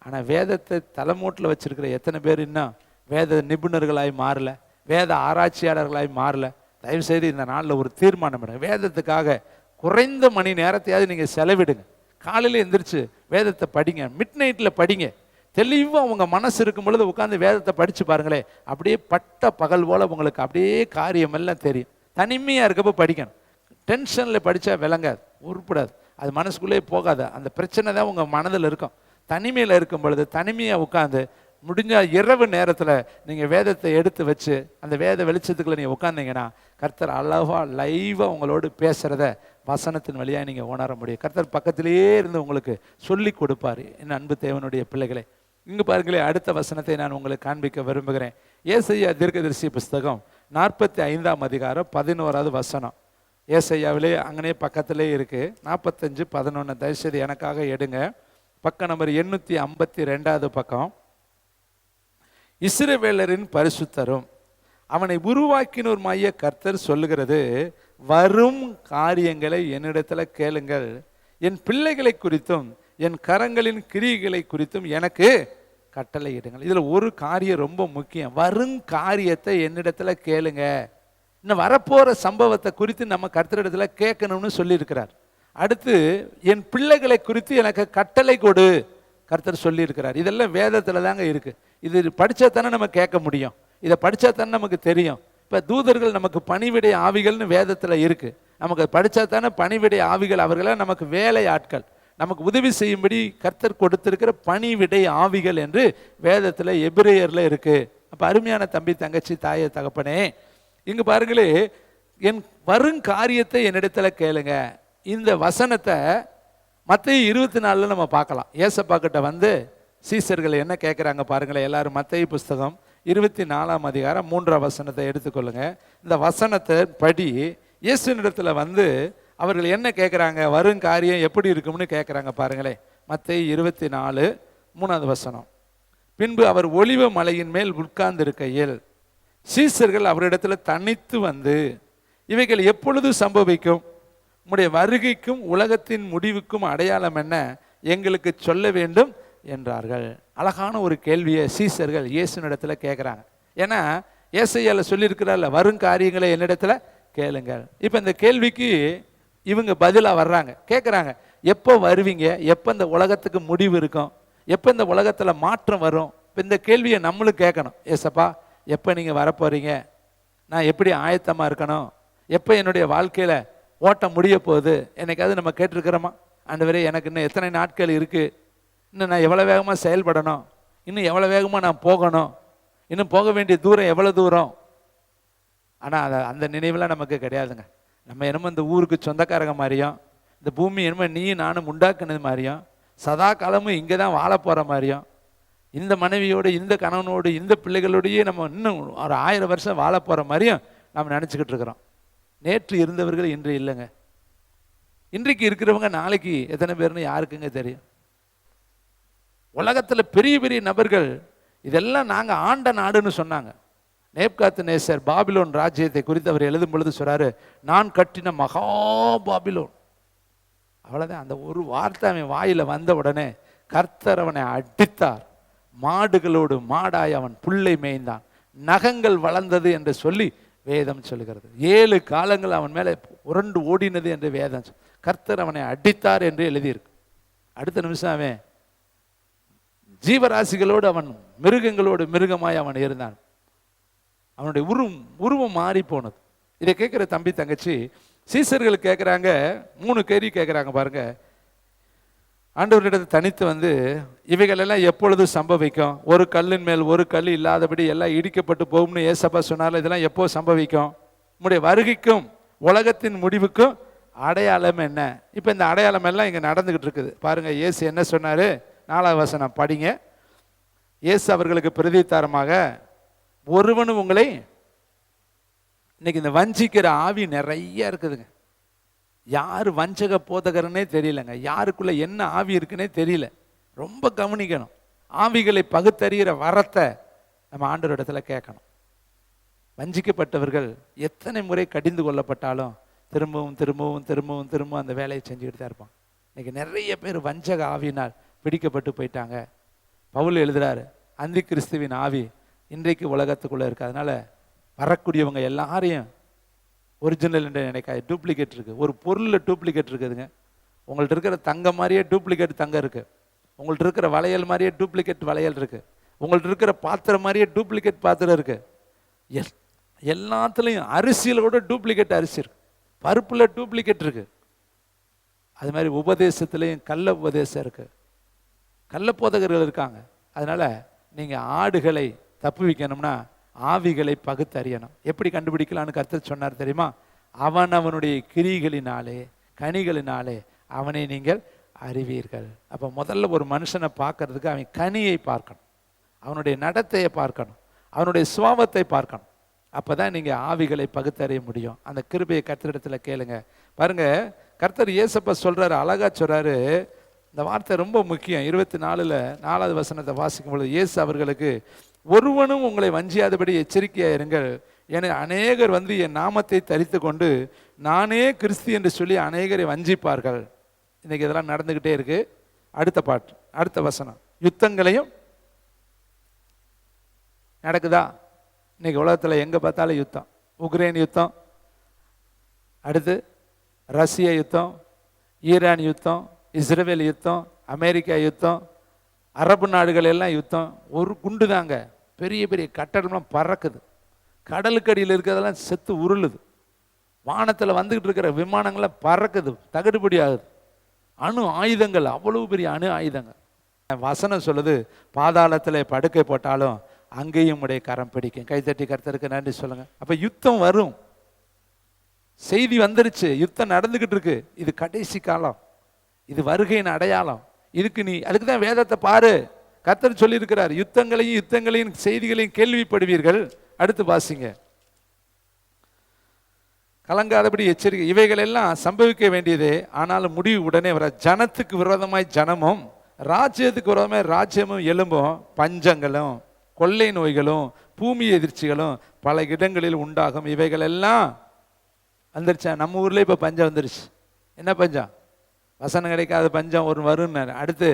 ஆனால் வேதத்தை தலைமூட்டில் வச்சிருக்கிற எத்தனை பேர் இன்னும் வேத நிபுணர்களாய் மாறல, வேத ஆராய்ச்சியாளர்களாய் மாறல. தயவுசெய்து இந்த நாளில் ஒரு தீர்மானம் பண்ணுங்க, வேதத்துக்காக குறைந்த மணி நேரத்தையாவது நீங்கள் செலவிடுங்க. காலையில் எந்திரிச்சு வேதத்தை படிங்க, மிட் நைட்டில் படிங்க. தெளிவாக உங்கள் மனசு இருக்கும் பொழுது உட்காந்து வேதத்தை படித்து பாருங்களே, அப்படியே பட்ட பகல் போல் உங்களுக்கு அப்படியே காரியமெல்லாம் தெரியும். தனிமையாக இருக்கப்போ படிக்கணும். டென்ஷனில் படித்தா விளங்காது, உருப்படாது, அது மனசுக்குள்ளே போகாது. அந்த பிரச்சனை தான் உங்கள் மனதில் இருக்கும். தனிமையில் இருக்கும் பொழுது தனிமையாக உட்காந்து முடிஞ்ச இரவு நேரத்தில் நீங்கள் வேதத்தை எடுத்து வச்சு அந்த வேத வெளிச்சத்துக்குள்ள நீங்கள் உட்காந்தீங்கன்னா கர்த்தர் அழகாக லைவாக உங்களோடு பேசுகிறத வசனத்தின் வழியாக நீங்கள் உணர முடியும். கர்த்தர் பக்கத்திலேயே இருந்து உங்களுக்கு சொல்லி கொடுப்பார். என் அன்பு தேவனுடைய பிள்ளைகளே, இங்கு பாருங்களேன், அடுத்த வசனத்தை நான் உங்களுக்கு காண்பிக்க விரும்புகிறேன். ஏசாயா தீர்க்கதரிசி புஸ்தகம் 45ஆம் அதிகாரம் 11வது வசனம். ஏசாயாவிலே அங்கனே பக்கத்திலே இருக்கு. 45:11 தயவுசெய்து எனக்காக எடுங்க. பக்கம் நம்பர் 852வது பக்கம். இஸ்ரவேலரின் பரிசுத்தரும் அவனை உருவாக்கினோருமாகிய கர்த்தர் சொல்லுகிறது, வரும் காரியங்களை என்னிடத்துல கேளுங்கள், என் பிள்ளைகளை குறித்தும் என் கரங்களின் கிரியைகளை குறித்தும் எனக்கு கட்டளையிடுங்கள். இதுல ஒரு காரியம் ரொம்ப முக்கியம். வரும் காரியத்தை என்னிடத்துல கேளுங்க. இன்னும் வரப்போற சம்பவத்தை குறித்து நம்ம கர்த்தரிடத்துல கேட்கணும்னு சொல்லி இருக்கிறார். அடுத்து என் பிள்ளைகளை குறித்து எனக்கு கட்டளை கொடு கர்த்தர் சொல்லி இருக்கிறார். இதெல்லாம் வேதத்துல தாங்க இருக்கு. இது படிச்சா தானே நம்ம கேட்க முடியும், இதை படிச்சா தானே நமக்கு தெரியும். இப்ப தூதர்கள் நமக்கு பணிவிடை ஆவிகள்னு வேதத்துல இருக்கு. நமக்கு படிச்சா தானே பணிவிடை ஆவிகள், அவர்களாம் நமக்கு வேலை ஆட்கள், நமக்கு உதவி செய்யும்படி கர்த்தர் கொடுத்திருக்கிற பணிவிடை ஆவிகள் என்று வேதத்துல எபிரேயர்ல இருக்கு. அப்ப அருமையான தம்பி தங்கச்சி தாய தகப்பனே, இங்க பாருங்களே, என் வரும் காரியத்தை என்னிடத்துல கேளுங்க. இந்த வசனத்தை மத்தேயு 24 நம்ம பார்க்கலாம். ஏசப்பா கிட்ட வந்து சீசர்கள் என்ன கேட்குறாங்க பாருங்களேன். எல்லாரும் மத்தேயு புஸ்தகம் 24ஆம் அதிகாரம் 3ஆம் வசனத்தை எடுத்துக்கொள்ளுங்க. இந்த வசனத்தை படி இயேசுனிடத்துல வந்து அவர்கள் என்ன கேட்குறாங்க, வரும் காரியம் எப்படி இருக்கும்னு கேட்குறாங்க பாருங்களேன். மத்தேயு 24:3வது வசனம். பின்பு அவர் ஒலிவ மலையின் மேல் உட்கார்ந்திருக்கையில் சீசர்கள் அவரிடத்துல தனித்து வந்து, இவைகள் எப்பொழுது சம்பவிக்கும்? உம்முடைய வருகைக்கும் உலகத்தின் முடிவுக்கும் அடையாளம் என்ன? எங்களுக்கு சொல்ல வேண்டும் என்றார்கள். அழகான ஒரு கேள்வியை சீசர்கள் இயேசுனிடத்துல கேட்குறாங்க. ஏன்னா ஏசாயால சொல்லியிருக்கிறார்ல, வரும் காரியங்களை என்னிடத்துல கேளுங்கள். இப்போ இந்த கேள்விக்கு இவங்க பதிலாக வர்றாங்க, கேட்குறாங்க, எப்போ வருவீங்க? எப்போ இந்த உலகத்துக்கு முடிவு இருக்கும்? எப்போ இந்த உலகத்தில் மாற்றம் வரும்? இப்போ இந்த கேள்வியை நம்மளும் கேட்கணும். ஏசப்பா, எப்போ நீங்கள் வரப்போறீங்க? நான் எப்படி ஆயத்தமாக இருக்கணும்? எப்போ என்னுடைய வாழ்க்கையில் ஓட்டம் முடிய போகுது? என்னைக்காவது நம்ம கேட்டிருக்கிறோமா? ஆண்டவரே, எனக்கு இன்னும் எத்தனை நாட்கள் இருக்குது? இன்னும் நான் எவ்வளோ வேகமாக செயல்படணும்? இன்னும் எவ்வளோ வேகமாக நான் போகணும்? இன்னும் போக வேண்டிய தூரம் எவ்வளோ தூரம்? ஆனால் அந்த நினைவெல்லாம் நமக்கு கிடையாதுங்க. நம்ம என்னமோ இந்த ஊருக்கு சொந்தக்காரங்க மாதிரியும், இந்த பூமி என்னமோ நீயும் நானும் உண்டாக்குனது மாதிரியும், சதா காலமும் இங்கே தான் வாழ போகிற மாதிரியும், இந்த மனைவியோடு, இந்த கணவனோடு, இந்த பிள்ளைகளோடையே நம்ம இன்னும் ஒரு 1000 வருஷம் வாழ போகிற மாதிரியும் நம்ம நினச்சிக்கிட்டு இருக்கிறோம். நேற்று இருந்தவர்கள் இன்று இல்லைங்க. இன்றைக்கு இருக்கிறவங்க நாளைக்கு எத்தனை பேர்னு யாருக்குங்க தெரியும்? உலகத்தில் பெரிய பெரிய நபர்கள் இதெல்லாம் நாங்கள் ஆண்ட நாடுன்னு சொன்னாங்க. நேப்காத்நேசர் பாபிலோன் ராஜ்யத்தை குறித்து அவர் எழுதும் பொழுது சொல்றாரு, நான் கட்டின மகா பாபிலோன். அவ்வளோதான். அந்த ஒரு வார்த்தை அவன் வாயில வந்த உடனே கர்த்தர் அவனை அடித்தார். மாடுகளோடு மாடாய் அவன் புல்லை மேய்ந்தான், நகங்கள் வளர்ந்தது என்று சொல்லி வேதம் சொல்லுகிறது. 7 காலங்கள் அவன் மேலே உருண்டு ஓடினது என்று வேதம். கர்த்தர் அவனை அடித்தார் என்று எழுதியிருக்கு. அடுத்த நிமிஷம் அவன் ஜீவராசிகளோடு, அவன் மிருகங்களோடு மிருகமாய் அவன் இருந்தான். அவனுடைய உருவம் மாறி போனது. இதை கேட்குற தம்பி தங்கச்சி சீசர்கள் கேட்குறாங்க, 3 கேள்வி கேட்குறாங்க பாருங்க. ஆண்டவரிடத்தை தனித்து வந்து, இவைகள் எல்லாம் எப்பொழுது சம்பவிக்கும்? ஒரு கல்லின் மேல் ஒரு கல் இல்லாதபடி எல்லாம் இடிக்கப்பட்டு போகும்னு ஏசப்பா சொன்னாலும் இதெல்லாம் எப்போ சம்பவிக்கும்? உம்முடைய வருகைக்கும் உலகத்தின் முடிவுக்கும் அடையாளம் என்ன? இப்போ இந்த அடையாளம் எல்லாம் இங்கே நடந்துகிட்டு இருக்குது பாருங்க. இயேசு என்ன சொன்னாரு? 4வது வசனம் படிங்க. இயேசு அவர்களுக்கு பிரதித்தாரமாக, ஒருவனும் உங்களை, இன்னைக்கு இந்த வஞ்சிக்கிற ஆவி நிறைய இருக்குதுங்க. யார் வஞ்சக போதகர்னே தெரியலங்க. யாருக்குள்ள என்ன ஆவி இருக்குன்னே தெரியல. ரொம்ப கவனிக்கணும். ஆவிகளை பகுத்தறிகிற வரத்தை நம்ம ஆண்டவர் இடத்துல கேட்கணும். வஞ்சிக்கப்பட்டவர்கள் எத்தனை முறை கடிந்து கொள்ளப்பட்டாலும் திரும்பவும் திரும்பவும் திரும்பவும் திரும்பவும் அந்த வேலையை செஞ்சுக்கிட்டு தான் இருப்பான். இன்னைக்கு நிறைய பேர் வஞ்சக ஆவியினால் பிடிக்கப்பட்டு போயிட்டாங்க. பவுல் எழுதுறாரு, அந்தி கிறிஸ்துவின் ஆவி இன்றைக்கு உலகத்துக்குள்ளே இருக்குது. அதனால வரக்கூடியவங்க எல்லாரையும் ஒரிஜினல் என்று நினைக்காது, டூப்ளிகேட் இருக்குது. ஒரு பொருளில் டூப்ளிகேட் இருக்குதுங்க. உங்கள்கிட்ட இருக்கிற தங்கம் மாதிரியே டூப்ளிகேட் தங்கம் இருக்குது. உங்கள்கிட்ட இருக்கிற வளையல் மாதிரியே டூப்ளிகேட் வளையல் இருக்குது. உங்கள்கிட்ட இருக்கிற பாத்திரம் மாதிரியே டூப்ளிகேட் பாத்திரம் இருக்குது. எல்லாத்துலேயும் அரிசியில் கூட டூப்ளிகேட் அரிசி இருக்கு, பருப்பில் டூப்ளிகேட் இருக்குது. அது மாதிரி உபதேசத்துலேயும் கள்ள உபதேசம் இருக்குது, கள்ள போதகர்கள் இருக்காங்க. அதனால் நீங்கள் ஆடுகளை தப்புவிக்கணும்னா ஆவிகளை பகுத்தறியணும். எப்படி கண்டுபிடிக்கலான்னு கர்த்தர் சொன்னார் தெரியுமா? அவனுடைய கிரிகளினாலே கனிகளினாலே அவனை நீங்கள் அறிவீர்கள். அப்போ முதல்ல ஒரு மனுஷனை பார்க்கறதுக்கு அவன் கனியை பார்க்கணும், அவனுடைய நடத்தையை பார்க்கணும், அவனுடைய சுபாவத்தை பார்க்கணும். அப்போ தான் நீங்கள் ஆவிகளை பகுத்தறிய முடியும். அந்த கிருபையை கர்த்தரிடத்தில் கேளுங்க. பாருங்க, கர்த்தர் இயேசப்பா சொல்றாரு, அழகா சொல்றாரு. இந்த வார்த்தை ரொம்ப முக்கியம். 24ல் 4வது வசனத்தை வாசிக்கும் பொழுது இயேசு அவர்களுக்கு, ஒருவனும் உங்களை வஞ்சியாதபடி எச்சரிக்கையாக இருங்கள். என அநேகர் வந்து என் நாமத்தை தரித்து கொண்டு நானே கிறிஸ்து என்று சொல்லி அநேகரை வஞ்சிப்பார்கள். இன்னைக்கு இதெல்லாம் நடந்துக்கிட்டே இருக்கு. அடுத்த பாட்டு, அடுத்த வசனம், யுத்தங்களையும் நடக்குதா? இன்னைக்கு உலகத்தில் எங்கே பார்த்தாலும் யுத்தம். உக்ரைன் யுத்தம், அடுத்து ரஷ்ய யுத்தம், ஈரான் யுத்தம், இஸ்ரேல் யுத்தம், அமெரிக்கா யுத்தம், அரபு நாடுகள் எல்லாம் யுத்தம். ஒரு குண்டு தாங்க, பெரிய பெரிய கட்டடம்லாம் பறக்குது, கடலுக்கடியில் இருக்கிறதெல்லாம் செத்து உருளுது, வானத்தில் வந்துக்கிட்டு இருக்கிற விமானங்கள்லாம் பறக்குது, தகடுபடி ஆகுது. அணு ஆயுதங்கள், அவ்வளவு பெரிய அணு ஆயுதங்கள். வசனம் சொல்லுது, பாதாளத்தில் படுக்கை போட்டாலும் அங்கேயும் உடைய கரம் பிடிக்கும். கைத்தட்டி கர்த்தருக்கு நன்றி சொல்லுங்க. அப்போ யுத்தம் வரும், செய்தி வந்துருச்சு, யுத்தம் நடந்துக்கிட்டு இருக்கு. இது கடைசி காலம், இது வருகையின் அடையாளம். இதுக்கு நீ அதுக்கு தான் வேதத்தை பாரு. கர்த்தர் சொல்லியிருக்கிறார், யுத்தங்களையும் செய்திகளையும் கேள்விப்படுவீர்கள். அடுத்து வாசிங்க. கலங்காதபடி எச்சரிக்கை, இவைகள் எல்லாம் சம்பவிக்க வேண்டியதே, ஆனாலும் முடிவு உடனே வர. ஜனத்துக்கு விரோதமாய் ஜனமும் ராஜ்யத்துக்கு வரமே ராஜ்யமும் எலும்பும் பஞ்சங்களும் கொள்ளை நோய்களும் பூமி எதிர்ச்சிகளும் பல இடங்களில் உண்டாகும். இவைகள் எல்லாம் வந்துருச்சா? நம்ம ஊர்ல இப்ப பஞ்சம் வந்துருச்சு. என்ன பஞ்சம்? வசனம் கிடைக்காத பஞ்சம் ஒரு வரும்னாரு. அடுத்து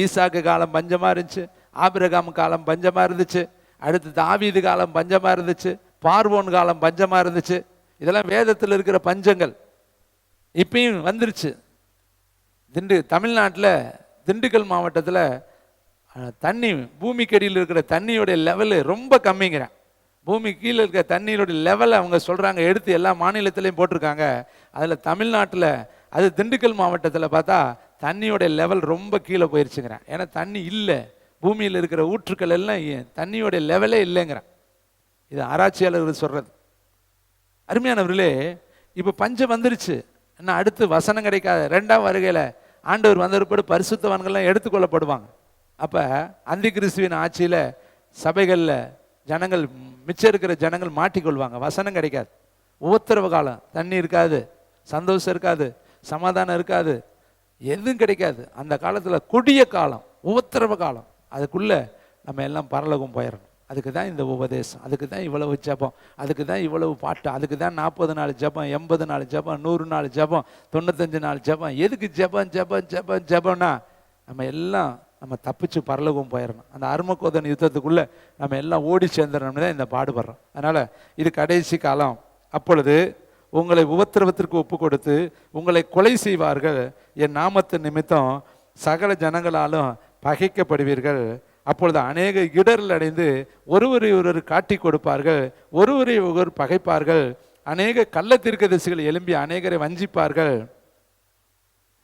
ஈசாக்கு காலம் பஞ்சமா இருந்துச்சு, ஆபிரகாம் காலம் பஞ்சமா இருந்துச்சு, அடுத்து தாவீது காலம் பஞ்சமா இருந்துச்சு, பார்வோன் காலம் பஞ்சமா இருந்துச்சு. இதெல்லாம் வேதத்தில் இருக்கிற பஞ்சங்கள் இப்பயும் வந்துருச்சு. தமிழ்நாட்டில் திண்டுக்கல் மாவட்டத்தில் தண்ணி பூமிக்கடியில் இருக்கிற தண்ணியோடைய லெவலு ரொம்ப கம்மிங்கிறேன். பூமி கீழே இருக்கிற தண்ணியோடைய லெவலை அவங்க சொல்கிறாங்க, எடுத்து எல்லா மாநிலத்திலையும் போட்டிருக்காங்க. அதில் தமிழ்நாட்டில் அது திண்டுக்கல் மாவட்டத்தில் பார்த்தா தண்ணியோடைய லெவல் ரொம்ப கீழே போயிடுச்சுங்கிறேன். ஏன்னா தண்ணி இல்லை, பூமியில் இருக்கிற ஊற்றுக்கள் எல்லாம் தண்ணியோடைய லெவலே இல்லைங்கிறேன். இது ஆராய்ச்சியாளர்கள் சொல்கிறது. அருமையானவர்களே, இப்போ பஞ்சம் வந்துருச்சு. என்ன அடுத்து வசனம் கிடைக்காத 2ஆம் வருகையில் ஆண்டவர் வந்தவர்படி பரிசுத்தவான்கள்லாம் எடுத்துக்கொள்ளப்படுவாங்க. அப்போ அந்தி கிறிஸ்துவின் ஆட்சியில் சபைகளில் ஜனங்கள் மிச்சம் இருக்கிற ஜனங்கள் மாட்டிக்கொள்வாங்க. வசனம் கிடைக்காது, உபத்திரவ காலம், தண்ணி இருக்காது, சந்தோஷம் இருக்காது, சமாதானம் இருக்காது, எதுவும் கிடைக்காது. அந்த காலத்தில் கொடிய காலம், உபத்திரவ காலம். அதுக்குள்ளே நம்ம எல்லாம் பரலோகம் போயிடணும். அதுக்கு தான் இந்த உபதேசம், அதுக்கு தான் இவ்வளவு ஜபம், அதுக்கு தான் இவ்வளவு பாட்டு, அதுக்கு தான் 40 நாள் ஜபம், 80 நாள் ஜபம், 100 நாள் ஜபம், 95 நாள் ஜபம். எதுக்கு ஜபம் ஜபம் ஜபம் ஜபம்னா நம்ம எல்லாம் நம்ம தப்பிச்சு பரலோகம் போயிடணும். அந்த அருமக்கோதன் யுத்தத்துக்குள்ளே நம்ம எல்லாம் ஓடி சேர்ந்துடணும்னு தான் இந்த பாடுபடுறோம். அதனால் இது கடைசி காலம். அப்பொழுது உங்களை உபத்திரவத்திற்கு ஒப்பு கொடுத்து உங்களை கொலை செய்வார்கள். என் நாமத்து நிமித்தம் சகல ஜனங்களாலும் பகைக்கப்படுவீர்கள். அப்பொழுது அநேக இடர்கள் அடைந்து ஒருவரை ஒருவர் காட்டி கொடுப்பார்கள், ஒருவரை ஒருவர் பகைப்பார்கள். அநேக கள்ள தீர்க்கதரிசிகள் எழும்பி அநேகரை வஞ்சிப்பார்கள்.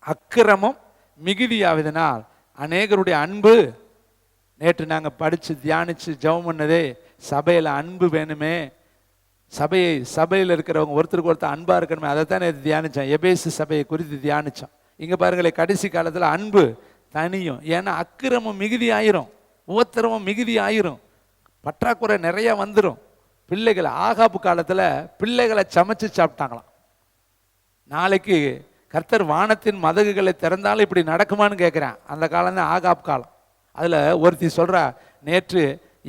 அக்கிரமம் மிகுதியாவதனால் அநேகருடைய அன்பு, நேற்று நாங்கள் படித்து தியானித்து ஜெபம் பண்ணதே, சபையில் அன்பு வேணுமே, சபையில் இருக்கிறவங்க ஒருத்தருக்கு ஒருத்தர் அன்பாக இருக்கணுமே, அதை தான் நேற்று தியானித்தோம். எபேசு சபையை குறித்து தியானித்தோம். இங்கே பாருங்களேன், கடைசி காலத்தில் அன்பு தனியும். ஏன்னா அக்கிரமம் மிகுதி ஆயிரும், உபத்திரவம் மிகுதி ஆயிரும், பற்றாக்குறை நிறைய வந்துடும். பிள்ளைகளை ஆகாப்பு காலத்தில் பிள்ளைகளை சமைச்சு சாப்பிட்டாங்களாம். நாளைக்கு கர்த்தர் வானத்தின் மதகுகளை திறந்தாலும் இப்படி நடக்குமான்னு கேட்குறேன். அந்த காலம் தான் ஆகாப் காலம். அதில் ஒருத்தி சொல்கிறா, நேற்று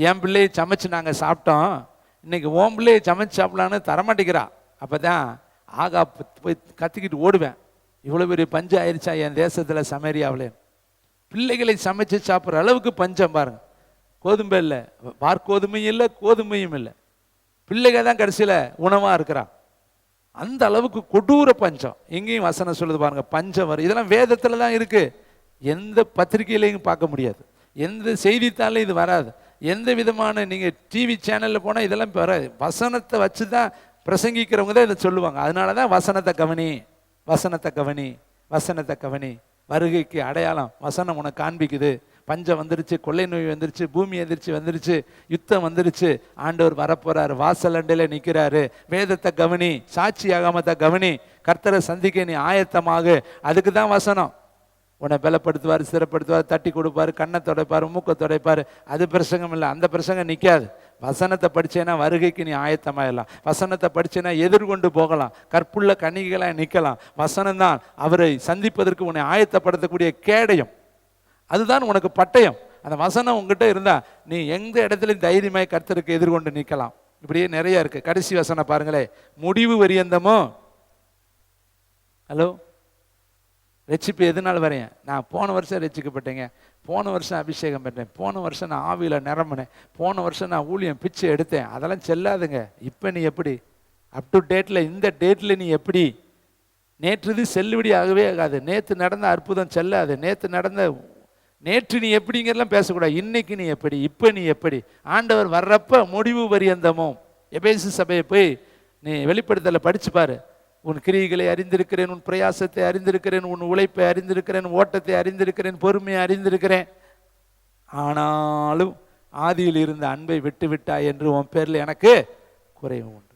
என் பிள்ளையை சமைச்சு நாங்கள் சாப்பிட்டோம், இன்னைக்கு ஓம் பிள்ளையை சமைச்சு சாப்பிடலான்னு தரமாட்டேங்கிறா. அப்போ தான் ஆகாப் போய் கத்திக்கிட்டு ஓடுவேன், இவ்வளோ பெரிய பஞ்சம் ஆயிடுச்சா என் தேசத்தில் சமேரியாவிலே. பிள்ளைகளை சமைச்சு சாப்பிட்ற அளவுக்கு பஞ்சம் பாருங்க. கோதுமை இல்லை, கோதுமையும் இல்லை, கோதுமையும் இல்லை, பிள்ளைகள் தான் கடைசியில் உணவாக இருக்கிறான். அந்த அளவுக்கு கொடூர பஞ்சம். எங்கேயும் வசனம் சொல்லுது பாருங்க, பஞ்சம் வரும். இதெல்லாம் வேதத்தில் தான் இருக்கு. எந்த பத்திரிகையிலையும் பார்க்க முடியாது, எந்த செய்தித்தாலும் இது வராது, எந்த விதமான நீங்கள் டிவி சேனலில் போனால் இதெல்லாம் வராது. வசனத்தை வச்சு தான் பிரசங்கிக்கிறவங்க தான் இதை சொல்லுவாங்க. அதனால தான் வசனத்தை கவனி, வசனத்தை கவனி, வசனத்தை கவனி. வருகைக்கு அடையாளம் வசனம் உனக்கு காண்பிக்குது. பஞ்சம் வந்துருச்சு, கொள்ளை நோய் வந்துருச்சு, பூமி எதிர்ச்சி வந்துருச்சு, யுத்தம் வந்துருச்சு, ஆண்டவர் வரப்போறாரு, வாசல் அண்டையில நிற்கிறாரு. வேதத்தை கவனி, சாட்சி ஆகாமத்தை கவனி, கர்த்தரை சந்திக்க நீ ஆயத்தமாக. அதுக்கு தான் வசனம். உன்னை பலப்படுத்துவார், சிறப்படுத்துவார், தட்டி கொடுப்பார், கண்ணை துடைப்பார், மூக்கை துடைப்பார். அது பிரசங்கம் இல்லை, அந்த பிரசங்கம் நிற்காது. வசனத்தை படிச்சேன்னா வருகைக்கு நீ ஆயத்தமாயிடலாம். வசனத்தை படிச்சேன்னா எதிர்கொண்டு போகலாம், கற்புள்ள கன்னிகைகளாக நிற்கலாம். வசனம் தான் அவரை சந்திப்பதற்கு உன்னை ஆயத்தப்படுத்தக்கூடிய கேடயம், அதுதான் உனக்கு பட்டயம். அந்த வசனம் உங்ககிட்ட இருந்தா நீ எந்த இடத்துலையும் தைரியமாய் கர்த்தருக்கு எதிர்கொண்டு நிற்கலாம். இப்படியே நிறைய இருக்கு. கடைசி வசனம் பாருங்களே, முடிவு வரியந்தமோ. ஹலோ, ரட்சிப்பு எதுனால வரையன்? நான் போன வருஷம் ரட்சிக்கப்பட்டேங்க, போன வருஷம் அபிஷேகம் பெற்றேன், போன வருஷம் நான் ஆவியில் நிரம்பினேன், போன வருஷம் நான் ஊழியம் பிச்சை எடுத்தேன். அதெல்லாம் செல்லாதுங்க. இப்போ நீ எப்படி அப் டு டேட்டில், இந்த டேட்டில் நீ எப்படி? நேற்று செல்லுபடி ஆகவே ஆகாது. நேற்று நடந்த அற்புதம் செல்லாது. நேற்று நீ எப்படிங்கிறலாம் பேசக்கூடாது. இன்னைக்கு நீ எப்படி, இப்போ நீ எப்படி? ஆண்டவர் வர்றப்ப முடிவு பரியந்தமும். எபேசு சபையை போய் நீ வெளிப்படுத்தலை படிச்சு பாரு. உன் கிரியைகளை அறிந்திருக்கிறேன், உன் பிரயாசத்தை அறிந்திருக்கிறேன், உன் உழைப்பை அறிந்திருக்கிறேன், ஓட்டத்தை அறிந்திருக்கிறேன், பொறுமையை அறிந்திருக்கிறேன், ஆனாலும் ஆதியில் இருந்த அன்பை விட்டு விட்டாய் என்று உன் பேரில் எனக்கு குறைவு உண்டு.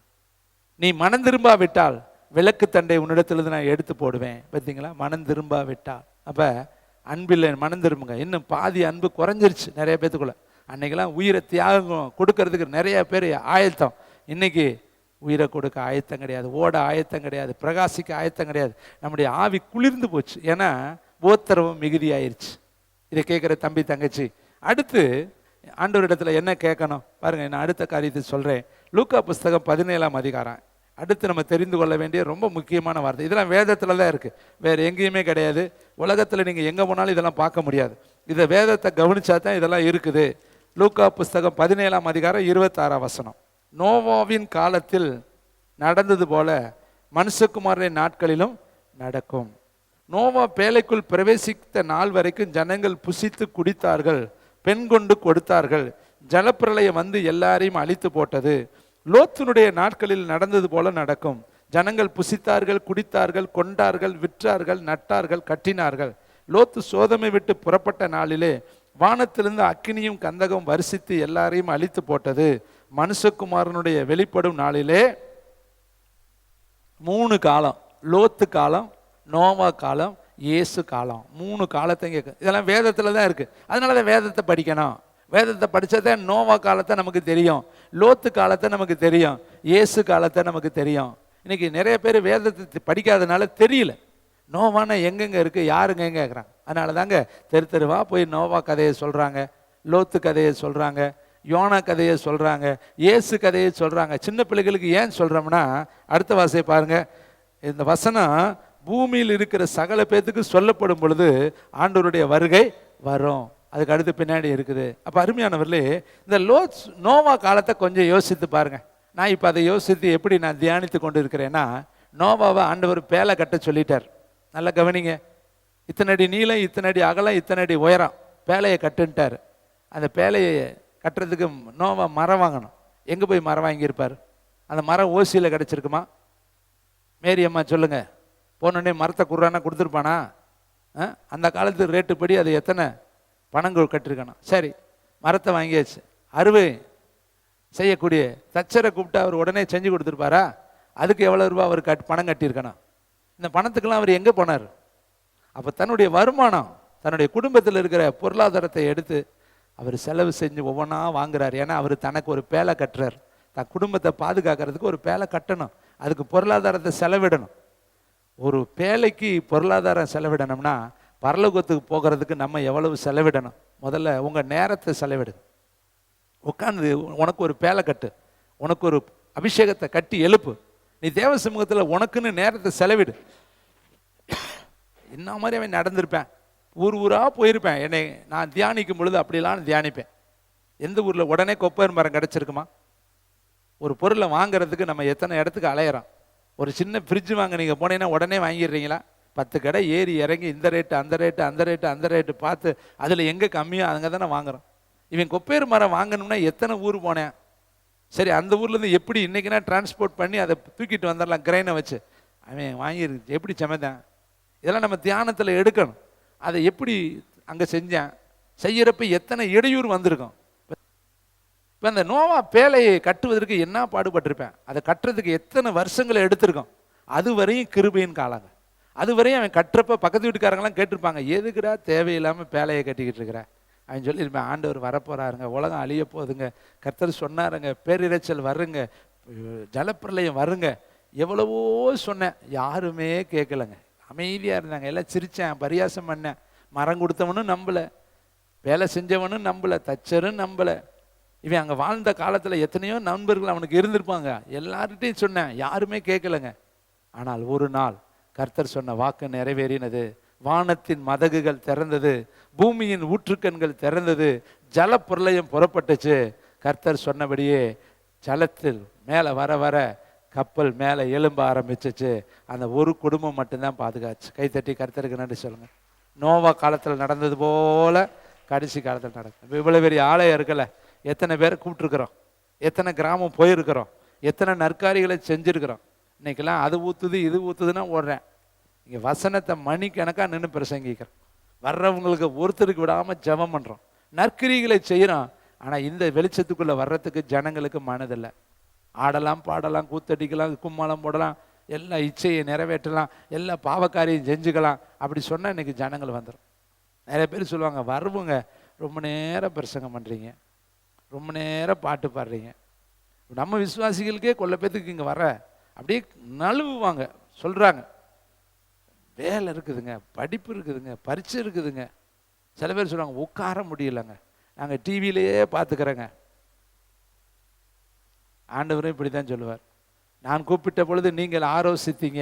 நீ மனம் திரும்பா விட்டால் விளக்கு தண்டை உன்னிடத்திலிருந்து நான் எடுத்து போடுவேன். பார்த்தீங்களா, மனம் திரும்பா விட்டால். அப்போ அன்பில்லை, மனம் திரும்புங்க. இன்னும் பாதி அன்பு குறைஞ்சிருச்சு நிறைய பேத்துக்குள்ள. அன்னைக்கெல்லாம் உயிரை தியாகம் கொடுக்கறதுக்கு நிறைய பேர் ஆயத்தம். இன்னைக்கு உயிரை கொடுக்க ஆயத்தம் கிடையாது, ஓட ஆயத்தம் கிடையாது, பிரகாசிக்க ஆயத்தம் கிடையாது. நம்முடைய ஆவி குளிர்ந்து போச்சு. ஏன்னா உபத்திரவம் மிகுதி ஆயிடுச்சு. இதை கேட்குற தம்பி தங்கச்சி, அடுத்து ஆண்டவரிடத்துல என்ன கேட்கணும் பாருங்க. நான் அடுத்த காரியத்தை சொல்றேன். லூக்கா புஸ்தகம் 17ஆம் அதிகாரம். அடுத்து நம்ம தெரிந்து கொள்ள வேண்டிய ரொம்ப முக்கியமான வார்த்தை. இதெல்லாம் வேதத்துல தான் இருக்கு, வேற எங்கேயுமே கிடையாது. உலகத்துல நீங்க எங்க போனாலும் இதெல்லாம் பார்க்க முடியாது. இதை வேதத்தை கவனிச்சா தான் இதெல்லாம் இருக்குது. லூக்கா புஸ்தகம் 17ஆம் அதிகாரம் 26ஆம் வசனம். நோவாவின் காலத்தில் நடந்தது போல மனுஷகுமாரனின் நாட்களிலும் நடக்கும். நோவா பேழைக்குள் பிரவேசித்த நாள் வரைக்கும் ஜனங்கள் புசித்து குடித்தார்கள், பெண் கொண்டு கொடுத்தார்கள். ஜலப்பிரளயம் வந்து எல்லாரையும் அழித்து போட்டது. லோத்தினுடைய நாட்களில் நடந்தது போல நடக்கும். ஜனங்கள் புசித்தார்கள், குடித்தார்கள், கொண்டார்கள், விற்றார்கள், நட்டார்கள், கட்டினார்கள். லோத்து சோதமை விட்டு புறப்பட்ட நாளிலே வானத்திலிருந்து அக்கினியும் கந்தகம் வருஷித்து எல்லாரையும் அழித்து போட்டது. மனுஷகுமாரனுடைய வெளிப்படும் நாளிலே 3 காலம், லோத்து காலம், நோவா காலம், இயேசு காலம், 3 காலத்தை கேட்க. இதெல்லாம் வேதத்துல தான் இருக்கு. அதனால தான் வேதத்தை படிக்கணும். வேதத்தை படித்ததே நோவா காலத்தை நமக்கு தெரியும், லோத்து காலத்தை நமக்கு தெரியும், இயேசு காலத்தை நமக்கு தெரியும். இன்னைக்கு நிறைய பேர் வேதத்தை படிக்காதனால தெரியல நோவானா எங்கெங்க இருக்கு, யாருங்க எங்க கேட்குறாங்க. அதனால தாங்க தெரு தெருவா போய் நோவா கதையை சொல்றாங்க, லோத்து கதையை சொல்றாங்க, யோனா கதையை சொல்றாங்க, இயேசு கதையை சொல்றாங்க. சின்ன பிள்ளைகளுக்கு ஏன் சொல்றோம்னா, அடுத்த வாசை பாருங்க. இந்த வசனம் பூமியில் இருக்கிற சகல பேத்துக்கு சொல்லப்படும் பொழுது ஆண்டவருடைய வருகை வரும். அதுக்கு அடுத்து பின்னாடி இருக்குது. அப்போ அருமையானவர்களே, இந்த நோவா காலத்தை கொஞ்சம் யோசித்து பாருங்க. நான் இப்போ அதை யோசித்து எப்படி நான் தியானித்து கொண்டு இருக்கிறேன்னா, நோவாவை ஆண்டவர் பேலை கட்ட சொல்லிட்டார். நல்லா கவனிங்க. இத்தனை அடி நீளம், இத்தனை அடி அகலம், இத்தனை அடி உயரம், பேலையை கட்டுன்ட்டார். அந்த பேலையை கட்டுறதுக்கு நோவா மரம் வாங்கணும். எங்கே போய் மரம் வாங்கியிருப்பார்? அந்த மரம் ஓசியில் கிடச்சிருக்குமா? மேரி அம்மா சொல்லுங்க. போனோடனே மரத்தை குர்றானா கொடுத்துருப்பானா? அந்த காலத்து ரேட்டு படி அது எத்தனை பணங்கள் கட்டிருக்கணும். சரி, மரத்தை வாங்கியாச்சு. அறுவை செய்யக்கூடிய தச்சரை கூப்பிட்டு அவர் உடனே செஞ்சு கொடுத்துருப்பாரா? அதுக்கு எவ்வளோ ரூபா அவர் பணம் கட்டியிருக்கணும். இந்த பணத்துக்கெல்லாம் அவர் எங்கே போனார்? அப்போ தன்னுடைய வருமானம், தன்னுடைய குடும்பத்தில் இருக்கிற பொருளாதாரத்தை எடுத்து அவர் செலவு செஞ்சு ஒவ்வொன்றா வாங்குறார். ஏன்னா அவர் தனக்கு ஒரு பேலை கட்டுறார். தன் குடும்பத்தை பாதுகாக்கிறதுக்கு ஒரு பேலை கட்டணும், அதுக்கு பொருளாதாரத்தை செலவிடணும். ஒரு பேலைக்கு பொருளாதாரம் செலவிடணும்னா பரலோகத்துக்கு போகிறதுக்கு நம்ம எவ்வளவு செலவிடணும்? முதல்ல உங்கள் நேரத்தை செலவிடு. உட்காந்து உனக்கு ஒரு பேலை கட்டு, உனக்கு ஒரு அபிஷேகத்தை கட்டி எழுப்பு. நீ தேவ சமூகத்தில் உனக்குன்னு நேரத்தை செலவிடு. என்ன மாதிரி அவன் நடந்திருப்பேன், ஊர் ஊராக போயிருப்பேன். என்னை நான் தியானிக்கும் பொழுது அப்படிலாம் தியானிப்பேன். எந்த ஊரில் உடனே கொப்பர் மரம் கிடச்சிருக்குமா? ஒரு பொருளை வாங்குறதுக்கு நம்ம எத்தனை இடத்துக்கு அலையிறோம். ஒரு சின்ன ஃப்ரிட்ஜ் வாங்க நீங்கள் போனீங்கன்னா உடனே வாங்கிடுறீங்களா? 10 கடை ஏறி இறங்கி இந்த ரேட்டு அந்த ரேட்டு அந்த ரேட்டு அந்த ரேட்டு பார்த்து அதில் எங்கே கம்மியோ அங்கே தானே வாங்குறோம். இவன் கொப்பேறு மரம் வாங்கணும்னா எத்தனை ஊர் போனேன். சரி, அந்த ஊர்லேருந்து எப்படி இன்றைக்கினா டிரான்ஸ்போர்ட் பண்ணி அதை தூக்கிட்டு வந்துடலாம் கிரைனை வச்சு. அவன் வாங்கியிருக்கு எப்படி சமைத்தான். இதெல்லாம் நம்ம தியானத்தில் எடுக்கணும். அதை எப்படி அங்கே செஞ்சேன், செய்கிறப்ப எத்தனை இடையூறு வந்திருக்கும். இப்போ அந்த நோவா பேலையை கட்டுவதற்கு என்ன பாடுபட்டிருப்பேன். அதை கட்டுறதுக்கு எத்தனை வருஷங்களை எடுத்திருக்கோம். அது வரையும் கிருபையின் காலங்க. அது வரையும் அவன் கட்டுறப்ப பக்கத்து வீட்டுக்காரங்களாம் கேட்டிருப்பாங்க, எதுக்குடா தேவையில்லாமல் பேலையை கட்டிக்கிட்டு இருக்கிற. அவன் சொல்லியிருப்பேன், ஆண்டவர் வரப்போறாருங்க, உலகம் அழிய போகுதுங்க, கர்த்தர் சொன்னாருங்க, பேரிரைச்சல் வருங்க, ஜலப்பிரளயம் வருங்க, எவ்வளவோ சொன்னேன், யாருமே கேட்கலங்க. அமைதியாக இருந்தாங்க. எல்லாம் சிரித்தேன், பரியாசம் பண்ணேன். மரம் கொடுத்தவனும் நம்பலை, வேலை செஞ்சவனும் நம்பலை, தச்சரும் நம்பலை. இவன் அங்கே வாழ்ந்த காலத்தில் எத்தனையோ நண்பர்கள் அவனுக்கு இருந்திருப்பாங்க. எல்லார்கிட்டையும் சொன்னேன், யாருமே கேட்கலங்க. ஆனால் ஒரு நாள் கர்த்தர் சொன்ன வாக்கு நிறைவேறினது. வானத்தின் மதகுகள் திறந்தது, பூமியின் ஊற்றுக்கண்கள் திறந்தது, ஜலப்பிரளயம் புறப்பட்டுச்சு. கர்த்தர் சொன்னபடியே ஜலத்தில் மேலே வர வர கப்பல் மேலே எழும்ப ஆரம்பிச்சிச்சு. அந்த ஒரு குடும்பம் மட்டும்தான் பாதுகாச்சு. கைத்தட்டி கர்த்தருக்கு நன்றி சொல்லுங்க. நோவா காலத்தில் நடந்தது போல கடைசி காலத்தில் நடக்கும். இவ்வளோ பெரிய ஆலயம் இருக்கல, எத்தனை பேரை கூப்பிட்டுருக்குறோம், எத்தனை கிராமம் போயிருக்கிறோம், எத்தனை நற்காரிகளை செஞ்சுருக்கிறோம். இன்னைக்கெல்லாம் அது ஊற்றுது இது ஊற்றுதுன்னா ஓடுறேன். இங்கே வசனத்தை மணிக்கணக்காக நின்று பிரசங்கிக்கிறோம். வர்றவங்களுக்கு ஒருத்தருக்கு விடாமல் ஜெபம் பண்ணுறோம், நற்கிரிகளை செய்கிறோம். ஆனால் இந்த வெளிச்சத்துக்குள்ளே வர்றதுக்கு ஜனங்களுக்கு மனதில்லை. ஆடலாம், பாடலாம், கூத்தடிக்கலாம், கும்மாளம் போடலாம், எல்லா இச்சையை நிறைவேற்றலாம், எல்லா பாவக்காரியும் செஞ்சுக்கலாம். அப்படி சொன்னால் இன்னைக்கு ஜனங்கள் வந்துடும். நிறைய பேர் சொல்லுவாங்க, வருவங்க ரொம்ப நேரம் பிரசங்கம் பண்ணுறீங்க, ரொம்ப நேரம் பாட்டு பாடுறீங்க. நம்ம விசுவாசிகளுக்கே கொள்ள பேத்துக்கு இங்கே வர அப்படியே நழுவுவாங்க. சொல்கிறாங்க, வேலை இருக்குதுங்க, படிப்பு இருக்குதுங்க, பரீட்சை இருக்குதுங்க, சில பேர் சொல்லுவாங்க உட்கார முடியலங்க, நாங்கள் டிவியிலேயே பார்த்துக்கிறேங்க. ஆண்டவரும் இப்படி தான் சொல்லுவார். நான் கூப்பிட்ட பொழுது நீங்கள் ஆரோசித்தீங்க,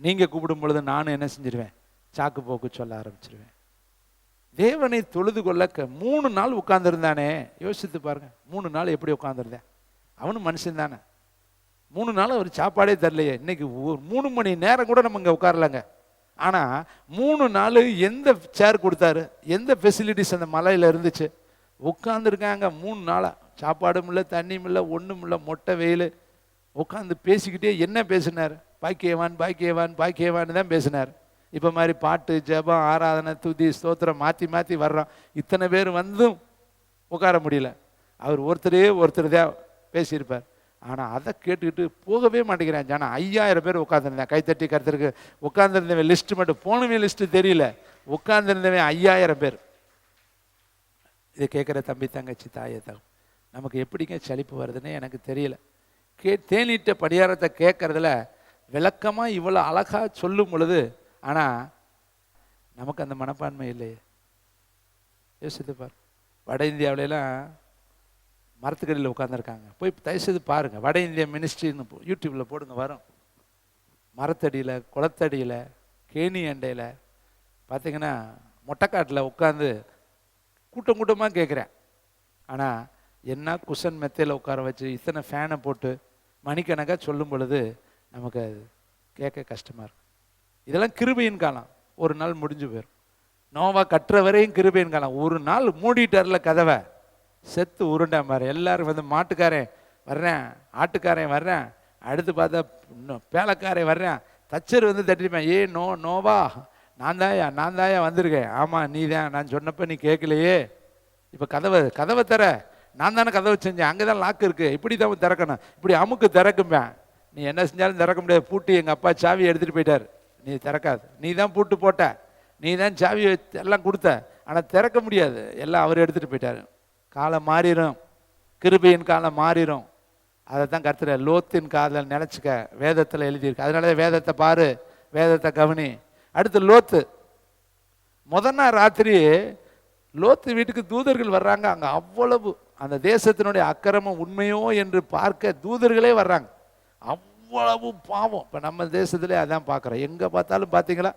நீங்கள் கூப்பிடும் பொழுது நானும் என்ன செஞ்சிருவேன், சாக்கு போக்கு சொல்ல ஆரம்பிச்சிருவேன். தேவனை தொழுது கொள்ள 3 நாள் உட்கார்ந்துருந்தானே, யோசித்து பாருங்க. 3 நாள் எப்படி உட்கார்ந்துருந்தேன்? அவனும் மனுஷன் தானே. 3 நாள் அவர் சாப்பாடே தரலையே. இன்னைக்கு 3 மணி நேரம் கூட நம்ம இங்கே உட்காரலங்க. ஆனால் 3 நாள் எந்த சேர் கொடுத்தாரு, எந்த ஃபெசிலிட்டிஸ் அந்த மலையில் இருந்துச்சு? உட்காந்துருக்காங்க 3 நாளாக. சாப்பாடும் இல்லை, தண்ணியும் இல்லை, ஒன்றும் இல்லை, மொட்டை வெயில். உட்காந்து பேசிக்கிட்டே என்ன பேசினார்? பாக்கியவான் பாக்கியவான் பாக்கியவான்னு தான் பேசினார். இப்போ மாதிரி பாட்டு, ஜெபம், ஆராதனை, துதி, ஸ்தோத்திரம் மாற்றி மாற்றி வர்றோம். இத்தனை பேர் வந்தும் உட்கார முடியல. அவர் ஒருத்தர் தான் பேசியிருப்பார். ஆனால் அதை கேட்டுக்கிட்டு போகவே மாட்டேங்கிறான் ஜனம். 5000 பேர் உட்காந்துருந்தேன். கைத்தட்டி கருத்துருக்கு உட்காந்துருந்தவன் லிஸ்ட்டு மட்டும், போனவன் லிஸ்ட்டு தெரியல, உட்காந்துருந்தவன் 5000 பேர். இதை கேட்குற தம்பி, தங்கச்சி, தாயை, நமக்கு எப்படிங்க சலிப்பு வருதுன்னு எனக்கு தெரியல. தேனிட்ட படியாரத்தை கேட்கறதுல விளக்கமாக இவ்வளோ அழகாக சொல்லும் பொழுது, ஆனால் நமக்கு அந்த மனப்பான்மை இல்லையே. யோசித்து பார். வட இந்தியாவிலலாம் மரத்துக்கடியில் உட்காந்துருக்காங்க. போய் தயவுசெய்து பாருங்கள், வட இந்தியா மினிஸ்ட்ரின்னு யூடியூப்பில் போடுங்க, வரும். மரத்தடியில், குளத்தடியில், கேணி அண்டையில் பார்த்தீங்கன்னா மொட்டைக்காட்டில் உட்காந்து கூட்டம் கூட்டமாக கேட்குறேன். ஆனால் என்ன குஷன் மெத்தையில் உட்கார வச்சு இத்தனை ஃபேனை போட்டு மணிக்கணக்காக சொல்லும் பொழுது நமக்கு அது கேட்க கஷ்டமாக இருக்கும். இதெல்லாம் கிருபையின் காலம். ஒரு நாள் முடிஞ்சு போயிடும். நோவா கட்டுற வரையும் கிருபையின் காலம். ஒரு நாள் மூடிட்டார்ல கதவை, செத்து உருண்டா மாதிரி எல்லாரும் வந்து மாட்டுக்காரன் வர்றேன், ஆட்டுக்காரன் வர்றேன், அடுத்து பார்த்தா பேலக்காரன் வர்றேன், தச்சர் வந்து தட்டிருப்பேன். நோவா நான் தாயா வந்திருக்கேன். ஆமாம் நீ தான், நான் சொன்னப்போ நீ கேட்கலையே. இப்போ கதவை தர, நான் தானே கதவை செஞ்சேன், அங்கே தான் லாக்கு இருக்குது, இப்படி தான் திறக்கணும், இப்படி அமுக்கு திறக்கும்பேன். நீ என்ன செஞ்சாலும் திறக்க முடியாது, பூட்டி எங்கள் அப்பா சாவியை எடுத்துகிட்டு போயிட்டார், நீ திறக்காது, நீ தான் பூட்டு போட்ட, நீ தான் சாவியை எல்லாம் கொடுத்த, ஆனால் திறக்க முடியாது, எல்லாம் அவர் எடுத்துகிட்டு போயிட்டார். காலம் மாறிடும், கிருபையின் காலம் மாறிடும். அதை தான் கர்த்தர் லோத்தின் காதல் நினச்சிக்க வேதத்தில் எழுதியிருக்கு. அதனால தான் வேதத்தை பாரு, வேதத்தை கவனி. அடுத்து லோத்து. முதல் நாள் ராத்திரி லோத்து வீட்டுக்கு தூதர்கள் வர்றாங்க. அங்கே அவ்வளவு அந்த தேசத்தினுடைய அக்கிரமம் உண்மையோ என்று பார்க்க தூதர்களே வர்றாங்க. அவ்வளவு பாவம். இப்போ நம்ம தேசத்திலே அதான் பார்க்குறோம். எங்கே பார்த்தாலும் பார்த்தீங்களா,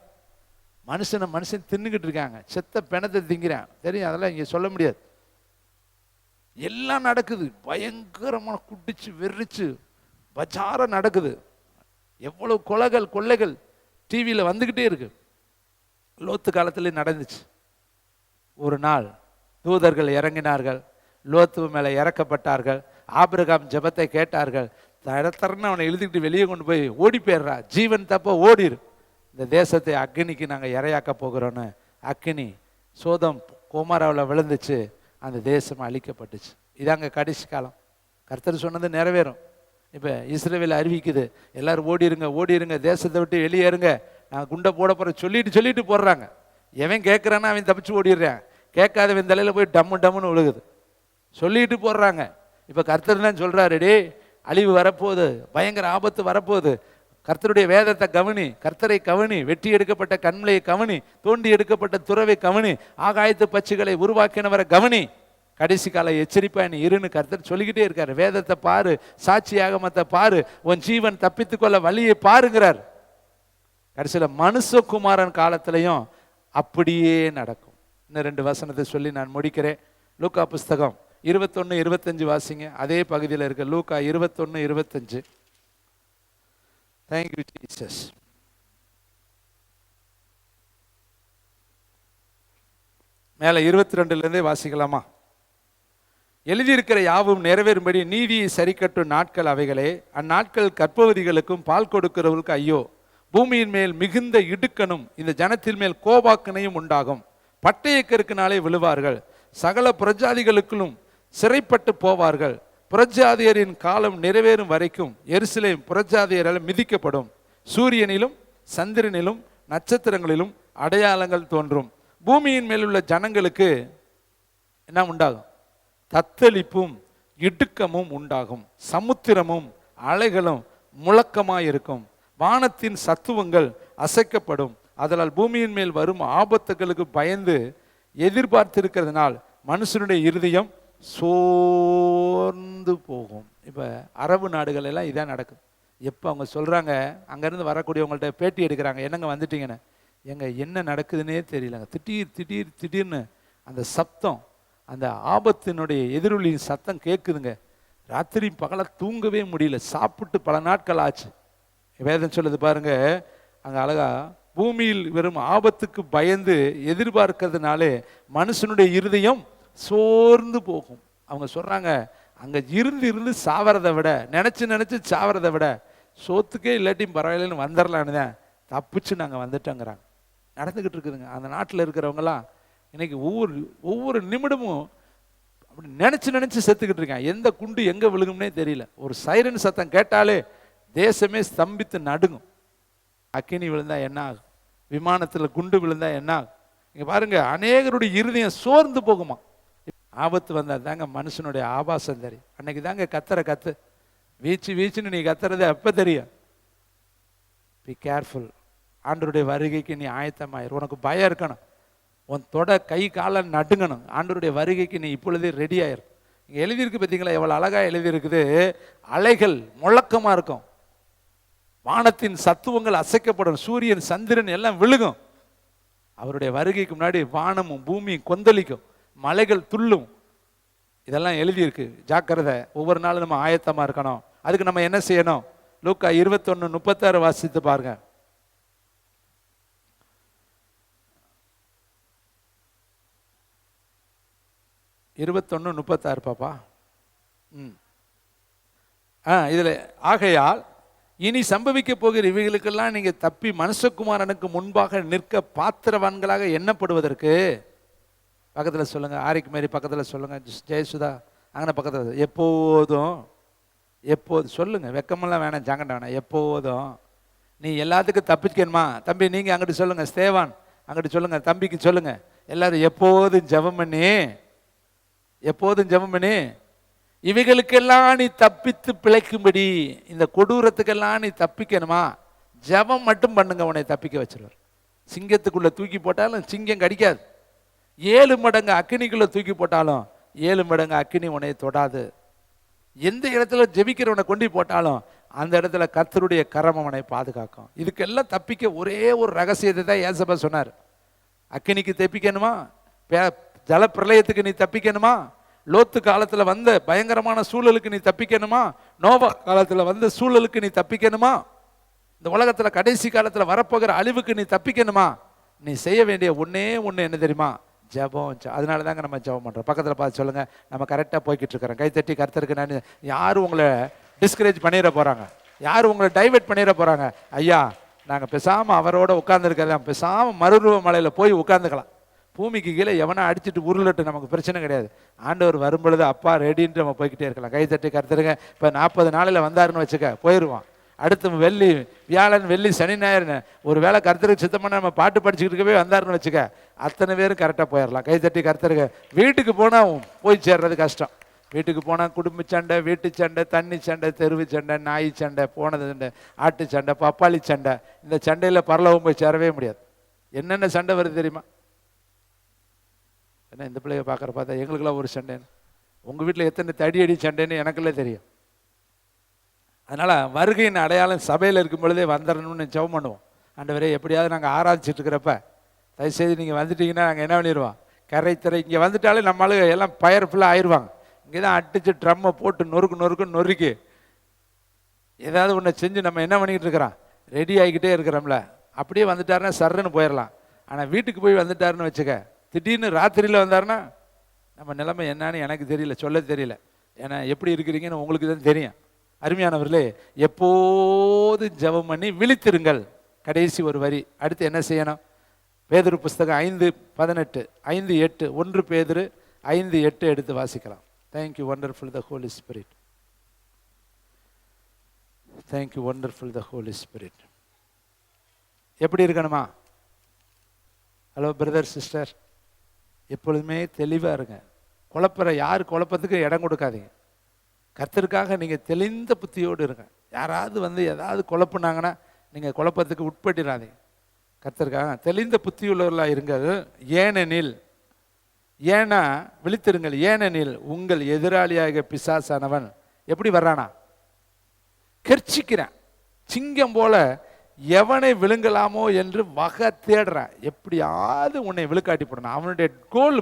மனுஷன் தின்னுக்கிட்டு இருக்காங்க, செத்த பிணத்தை திங்கிறான். தெரியும், அதெல்லாம் இங்கே சொல்ல முடியாது. எல்லாம் நடக்குது, பயங்கரமான குடிச்சு வெறிச்சு பஜார நடக்குது. எவ்வளவு கொள்ளைகள் டிவியில் வந்துக்கிட்டே இருக்கு. லோத்து காலத்திலே நடந்துச்சு. ஒரு நாள் தூதர்கள் இறங்கினார்கள், லோத்து மேலே இறக்கப்பட்டார்கள். ஆபிரகாம் ஜெபத்தை கேட்டார்கள். தரன்னு அவனை எழுதிக்கிட்டு வெளியே கொண்டு போய் ஓடி போயிடுறா, ஜீவன் தப்ப ஓடிரு, இந்த தேசத்தை அக்னிக்கு நாங்கள் இரையாக்க போகிறோன்னு அக்னி சோதம் கோமாராவில் விழுந்துச்சு. அந்த தேசம் அழிக்கப்பட்டுச்சு. இதாங்க கடைசி காலம். கர்த்தர் சொன்னது நிறைவேறும். இப்போ இஸ்ரவேல் அறிவிக்குது, எல்லாரும் ஓடிருங்க, தேசத்தை விட்டு வெளியேறுங்க, நான் குண்டை போட போகிறேன் சொல்லிட்டு போடுறாங்க. எவன் கேட்குறான்னா அவன் தப்பிச்சு ஓடிடுறான், கேட்காதவன் தலையில் போய் டம்முன்னு விழுகுது, சொல்லிட்டு போடுறாங்க. இப்போ கர்த்தர் தான் சொல்கிறாரு, டே அழிவு வரப்போகுது, பயங்கர ஆபத்து வரப்போகுது, கர்த்தருடைய வேதத்தை கவனி, கர்த்தரை கவனி, வெட்டி எடுக்கப்பட்ட கண்மலையை கவனி, தோண்டி எடுக்கப்பட்ட துறவை கவனி, ஆகாயத்து பட்சிகளை உருவாக்கினவரை கவனி, கடைசி கால எச்சரிப்பா நீ இருன்னு கர்த்தர் சொல்லிக்கிட்டே இருக்காரு. வேதத்தை பாரு, சாட்சி ஆகமத்தை பாரு, உன் ஜீவன் தப்பித்துக்கொள்ள வழியை பாருங்கிறார். கடைசியில் மனுஷகுமாரன் காலத்திலையும் அப்படியே நடக்கும். இன்னும் 2 வசனத்தை சொல்லி நான் முடிக்கிறேன். லூக்கா புஸ்தகம் 21:25 வாசிங்க. அதே பகுதியில் இருக்க லூக்கா 21:25. Thank you Jesus. மேலே 22லேருந்தே வாசிக்கலாமா? எழுதியிருக்கிற யாவும் நிறைவேறும்படி நீதியை சரிக்கட்டும் நாட்கள் அவைகளே. அந்நாட்கள் கர்ப்பவதிகளுக்கும் பால் கொடுக்கிறவர்களுக்கு ஐயோ. பூமியின் மேல் மிகுந்த இடுக்கணும், இந்த ஜனத்தின் மேல் கோபாக்கனையும் உண்டாகும். பட்டயக்கருக்கினாலே விழுவார்கள், சகல புறஜாதிகளுக்கும் சிறைப்பட்டு போவார்கள். புறஜாதியரின் காலம் நிறைவேறும் வரைக்கும் எருசலேம் புறஜாதியரால் மிதிக்கப்படும். சூரியனிலும் சந்திரனிலும் நட்சத்திரங்களிலும் அடையாளங்கள் தோன்றும். பூமியின் மேலுள்ள ஜனங்களுக்கு என்ன உண்டாகும்? தத்தளிப்பும் இடுக்கமும் உண்டாகும். சமுத்திரமும் அலைகளும் முழக்கமாயிருக்கும். வானத்தின் சத்துவங்கள் அசைக்கப்படும். அதனால் பூமியின் மேல் வரும் ஆபத்துகளுக்கு பயந்து எதிர்பார்த்திருக்கிறதுனால் மனுஷனுடைய இருதயம் சோர்ந்து போகும். இப்போ அரபு நாடுகள் எல்லாம் இதான் நடக்குது. எப்போ அவங்க சொல்கிறாங்க, அங்கேருந்து வரக்கூடியவங்கள்ட்ட பேட்டி எடுக்கிறாங்க, என்னங்க வந்துட்டீங்கன்னு, என்ன நடக்குதுன்னே தெரியலங்க, திடீர்னு அந்த சப்தம், அந்த ஆபத்தினுடைய எதிரொலியின் சத்தம் கேட்குதுங்க. ராத்திரி பகல தூங்கவே முடியல, சாப்பிட்டு பல நாட்கள் ஆச்சு. வேதம் சொல்லுது பாருங்க, அங்கே அழகா பூமியில் வெறும் ஆபத்துக்கு பயந்து எதிர்பார்க்கறதுனாலே மனுஷனுடைய இருதயம் சோர்ந்து போகும். அவங்க சொல்றாங்க, அங்க இருந்து சாவறதை விட, நினைச்சு சாவறதை விட சோத்துக்கே இல்லாட்டியும் பரவாயில்லன்னு வந்துடலான்னு தான் தப்பிச்சு நாங்கள் வந்துட்டோங்கிறாங்க. நடந்துக்கிட்டு இருக்குதுங்க. அந்த நாட்டில் இருக்கிறவங்கலாம் இன்னைக்கு ஒவ்வொரு நிமிடமும் அப்படி நினைச்சு செத்துக்கிட்டு இருக்காங்க. எந்த குண்டு எங்கே விழுகும்னே தெரியல. ஒரு சைரன் சத்தம் கேட்டாலே தேசமே ஸ்தம்பித்து நடுங்கும். அக்கினி விழுந்தா என்ன ஆகும், விமானத்தில் குண்டு விழுந்தா என்ன ஆகும்? இங்கே பாருங்க, அநேகருடைய இருதயம் சோர்ந்து போகுமா. ஆபத்து வந்தால் தாங்க மனுஷனுடைய ஆபாசம் தெரியும். அன்னைக்கு தாங்க கத்து வீச்சுன்னு நீ கத்துறது எப்போ தெரியும்? Be careful. ஆண்டவருடைய வருகைக்கு நீ ஆயத்தமாயிரு. உனக்கு பயம் இருக்கணும், உன் தொட கை காலை நடுங்கணும். ஆண்டவருடைய வருகைக்கு நீ இப்பொழுதே ரெடி ஆயிரு. இங்கே எழுதியிருக்கு பார்த்தீங்களா, எவ்வளோ அழகாக எழுதியிருக்குது. அலைகள் முழக்கமாக இருக்கும், வானத்தின் சத்துவங்கள் அசைக்கப்படும், சூரியன் சந்திரன் எல்லாம் விழுகும். அவருடைய வருகைக்கு முன்னாடி வானமும் பூமியும் கொந்தளிக்கும், மலைகள் துள்ளும். இதெல்லாம் எழுதியிருக்கு. ஜாக்கிரதை. ஒவ்வொரு நாளும் நம்ம ஆயத்தமா இருக்கணும். அதுக்கு நம்ம என்ன செய்யணும்? லூக்கா 21:36 வாசித்து பாருங்க. 21:36 பாப்பா. இதுல ஆகையால் இனி சம்பவிக்க போகிற இவைகளுக்கெல்லாம் நீங்க தப்பி மனுஷகுமாரனுக்கு முன்பாக நிற்க பாத்திரவான்களாக எண்ணப்படுவதற்கு, பக்கத்தில் சொல்லுங்க, ஆரிக்கு மாரி பக்கத்தில் சொல்லுங்க, ஜெயசுதா அங்கே பக்கத்தில், எப்போதும் சொல்லுங்க, வெக்கமெல்லாம் வேணாம், ஜாங்கண்ட வேணாம், எப்போதும் நீ எல்லாத்துக்கும் தப்பிக்கணுமா தம்பி, நீங்க அங்கிட்டு சொல்லுங்க, ஸ்தேவான் அங்கிட்டு சொல்லுங்க, தம்பிக்கு சொல்லுங்க, எல்லாரும் எப்போதும் ஜெபம் பண்ணி இவைகளுக்கெல்லாம் நீ தப்பித்து பிழைக்கும்படி, இந்த கொடூரத்துக்கெல்லாம் நீ தப்பிக்கணுமா, ஜெபம் மட்டும் பண்ணுங்க, உன்னை தப்பிக்க வச்சிருவார். சிங்கத்துக்குள்ள தூக்கி போட்டாலும் சிங்கம் கடிக்காது, 7 மடங்கு அக்கினிக்குள்ள தூக்கி போட்டாலும் 7 மடங்கு அக்கினி உன்னை தொடாது. எந்த இடத்துல ஜெபிக்கிறவனை கொண்டு போட்டாலும் அந்த இடத்துல கர்த்தருடைய கரம் அவனை பாதுகாக்கும். இதுக்கெல்லாம் தப்பிக்க ஒரே ஒரு ரகசியத்தை தான் ஏசப்பா சொன்னார். அக்கினிக்கு தப்பிக்கணுமா, ஜல பிரளயத்துக்கு நீ தப்பிக்கணுமா, லோத்து காலத்தில் வந்த பயங்கரமான சூழலுக்கு நீ தப்பிக்கணுமா, நோவா காலத்தில் வந்த சூழலுக்கு நீ தப்பிக்கணுமா, இந்த உலகத்தில் கடைசி காலத்தில் வரப்போகிற அழிவுக்கு நீ தப்பிக்கணுமா, நீ செய்ய வேண்டிய ஒன்னே ஒன்று என்ன தெரியுமா? ஜெபம். அதனால தாங்க நம்ம ஜெபம் பண்ணுறோம். பக்கத்தில் பார்த்து சொல்லுங்க, நம்ம கரெக்டாக போய்கிட்டு இருக்கிறோம். கைத்தட்டி கர்த்தருக்கு நான். யாரும் உங்களை டிஸ்கரேஜ் பண்ணிட போகிறாங்க, யாரும் உங்களை டைவெர்ட் பண்ணிட போகிறாங்க. ஐயா, நாங்கள் பேசாமல் அவரோட உட்காந்துருக்கிறோம், பேசாமல் மறுரூப மலையில் போய் உட்காந்துக்கலாம். பூமிக்கு கீழே எவனா அடிச்சுட்டு உருளட்டு, நமக்கு பிரச்சனை கிடையாது. ஆண்டவர் வரும்பொழுது அப்பா ரெடின்ட்டு நம்ம போய்கிட்டே இருக்கலாம். கைத்தட்டி கர்த்தருங்க. இப்போ 40 நாளில் வந்தாருன்னு வச்சுக்க, போயிடுவான். அடுத்து வெள்ளி வியாழன் வெள்ளி சனி ஞாயிறுன்னு ஒரு வேளை கர்த்தருக்கு சித்தமான நம்ம பாட்டு படிச்சுக்கிட்டு இருக்கவே வந்தாருன்னு வச்சுக்க, அத்தனை பேரும் கரெக்டாக போயிடலாம். கைத்தட்டி கர்த்தருக்கு. வீட்டுக்கு போனால் போய் சேர்றது கஷ்டம். வீட்டுக்கு போனால் குடும்ப சண்டை, வீட்டு சண்டை, தண்ணி சண்டை, தெருவு சண்டை, நாய் சண்டை, போனது சண்டை, ஆட்டு சண்டை, பப்பாளி சண்டை. இந்த சண்டையில் பரலவும் போய் சேரவே முடியாது. என்னென்ன சண்டை வருது தெரியுமா? ஏன்னா இந்த பிள்ளைய பார்க்குற பார்த்தா எங்களுக்கெல்லாம் ஒரு சண்டைன்னு, உங்கள் வீட்டில் எத்தனை தடி அடி சண்டைன்னு எனக்குள்ளே தெரியும். அதனால் வருகையின் அடையாளம் சபையில் இருக்கும் பொழுதே வந்துடணும்னு ஜெபம் பண்ணுவோம். ஆண்டவரே, எப்படியாவது நாங்கள் ஆராய்ச்சிட்டு இருக்கிறப்ப தயவுசெய்து நீங்கள் வந்துட்டீங்கன்னா நாங்கள் என்ன பண்ணிடுவோம், கரைத்தரை இங்கே வந்துட்டாலே நம்மளுக்கு எல்லாம் பயர்ஃபுல்லாக ஆயிடுவாங்க. இங்கே தான் அடித்து ட்ரம்மை போட்டு நொறுக்கு ஏதாவது ஒன்று செஞ்சு நம்ம என்ன பண்ணிக்கிட்டு இருக்கிறோம், ரெடி ஆகிக்கிட்டே இருக்கிறோம்ல. அப்படியே வந்துட்டாருன்னா சர்ன்னு போயிடலாம். ஆனால் வீட்டுக்கு போய் வந்துட்டாருன்னு வச்சுக்க, திடீர்னு ராத்திரியில் வந்தாருன்னா நம்ம நிலைமை என்னன்னு எனக்கு தெரியல, சொல்ல தெரியல. ஏன்னா எப்படி இருக்கிறீங்கன்னு உங்களுக்கு தான் தெரியும். அருமையானவர்களே, எப்போது ஜெபம் பண்ணி விழித்திருங்கள். கடைசி ஒரு வரி. அடுத்து என்ன செய்யணும்? பேதுரு புஸ்தகம் 5:18 5:8 1 பேதுரு 5:8 எடுத்து வாசிக்கலாம். தேங்க்யூ வண்டர்ஃபுல் த ஹோலி ஸ்பிரிட். தேங்க்யூ வண்டர்ஃபுல் த ஹோலி ஸ்பிரிட். எப்படி இருக்கணுமா? ஹலோ பிரதர் சிஸ்டர், எப்பொழுதுமே தெளிவாக இருங்க. யார் குழப்பத்துக்கு இடம் கொடுக்காதீங்க. கர்த்தருக்காக நீங்கள் தெளிந்த புத்தியோடு இருங்க. யாராவது ஏதாவது குழப்புனாங்கன்னா நீங்கள் குழப்பத்துக்கு உட்பட்டுறாதீங்க. கர்த்தருக்காக தெளிந்த புத்தியுள்ளவர்களாக இருங்கள். ஏனெனில், ஏன்னா விழித்திருங்கள், ஏனெனில் உங்கள் எதிராளியாக பிசாசானவன் எப்படி வர்றானா? கெர்ச்சிக்கிறான், சிங்கம் போல எவனை விழுங்கலாமோ என்று வகை தேடுறான். எப்படியாவது உன்னை விழுக்காட்டி போடணும். அவனுடைய கோல்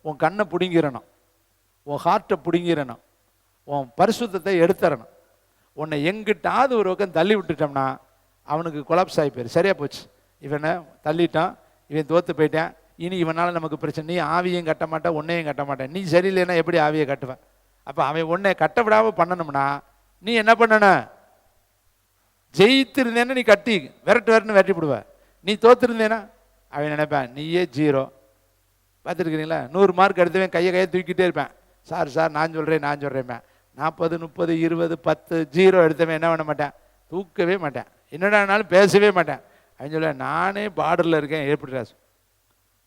உன் கண்ணை பிடுங்கிடணும், உன் ஹார்ட்டை பிடுங்கிடணும், உன் பரிசுத்தத்தை எடுத்துடணும். உன்னை எங்கிட்டாவது ஒரு பக்கம் தள்ளி விட்டுட்டோம்னா அவனுக்கு கொலாப்ஸ் ஆகி போயிரு. சரியா போச்சு, இவனை தள்ளிட்டான், இவன் தோற்று போயிட்டான், இனி இவனால் நமக்கு பிரச்சனை. நீ ஆவியும் கட்ட மாட்டேன், உன்னையும் கட்ட மாட்டேன். நீ சரியில்லைன்னா எப்படி ஆவியை கட்டுவேன்? அப்போ அவன் உன்னை கட்ட விடாமல் பண்ணணும்னா நீ என்ன பண்ணன? ஜெயித்திருந்தேன்னா நீ கட்டி விரட்டுன்னு விரட்டி விடுவ. நீ தோத்துருந்தேன்னா அவன் நினைப்பேன் நீயே ஜீரோ. பார்த்துருக்கிறீங்களா? 100 மார்க் எடுத்தவன் கையை தூக்கிட்டே இருப்பேன். சார் நான் சொல்கிறேன் 40, 30, 20, 10 ஜீரோ எடுத்தவன் என்ன பண்ண மாட்டேன்? தூக்கவே மாட்டேன். என்னடானாலும் பேசவே மாட்டேன். அவன் சொல்ல நானே பார்டரில் இருக்கேன். எப்படி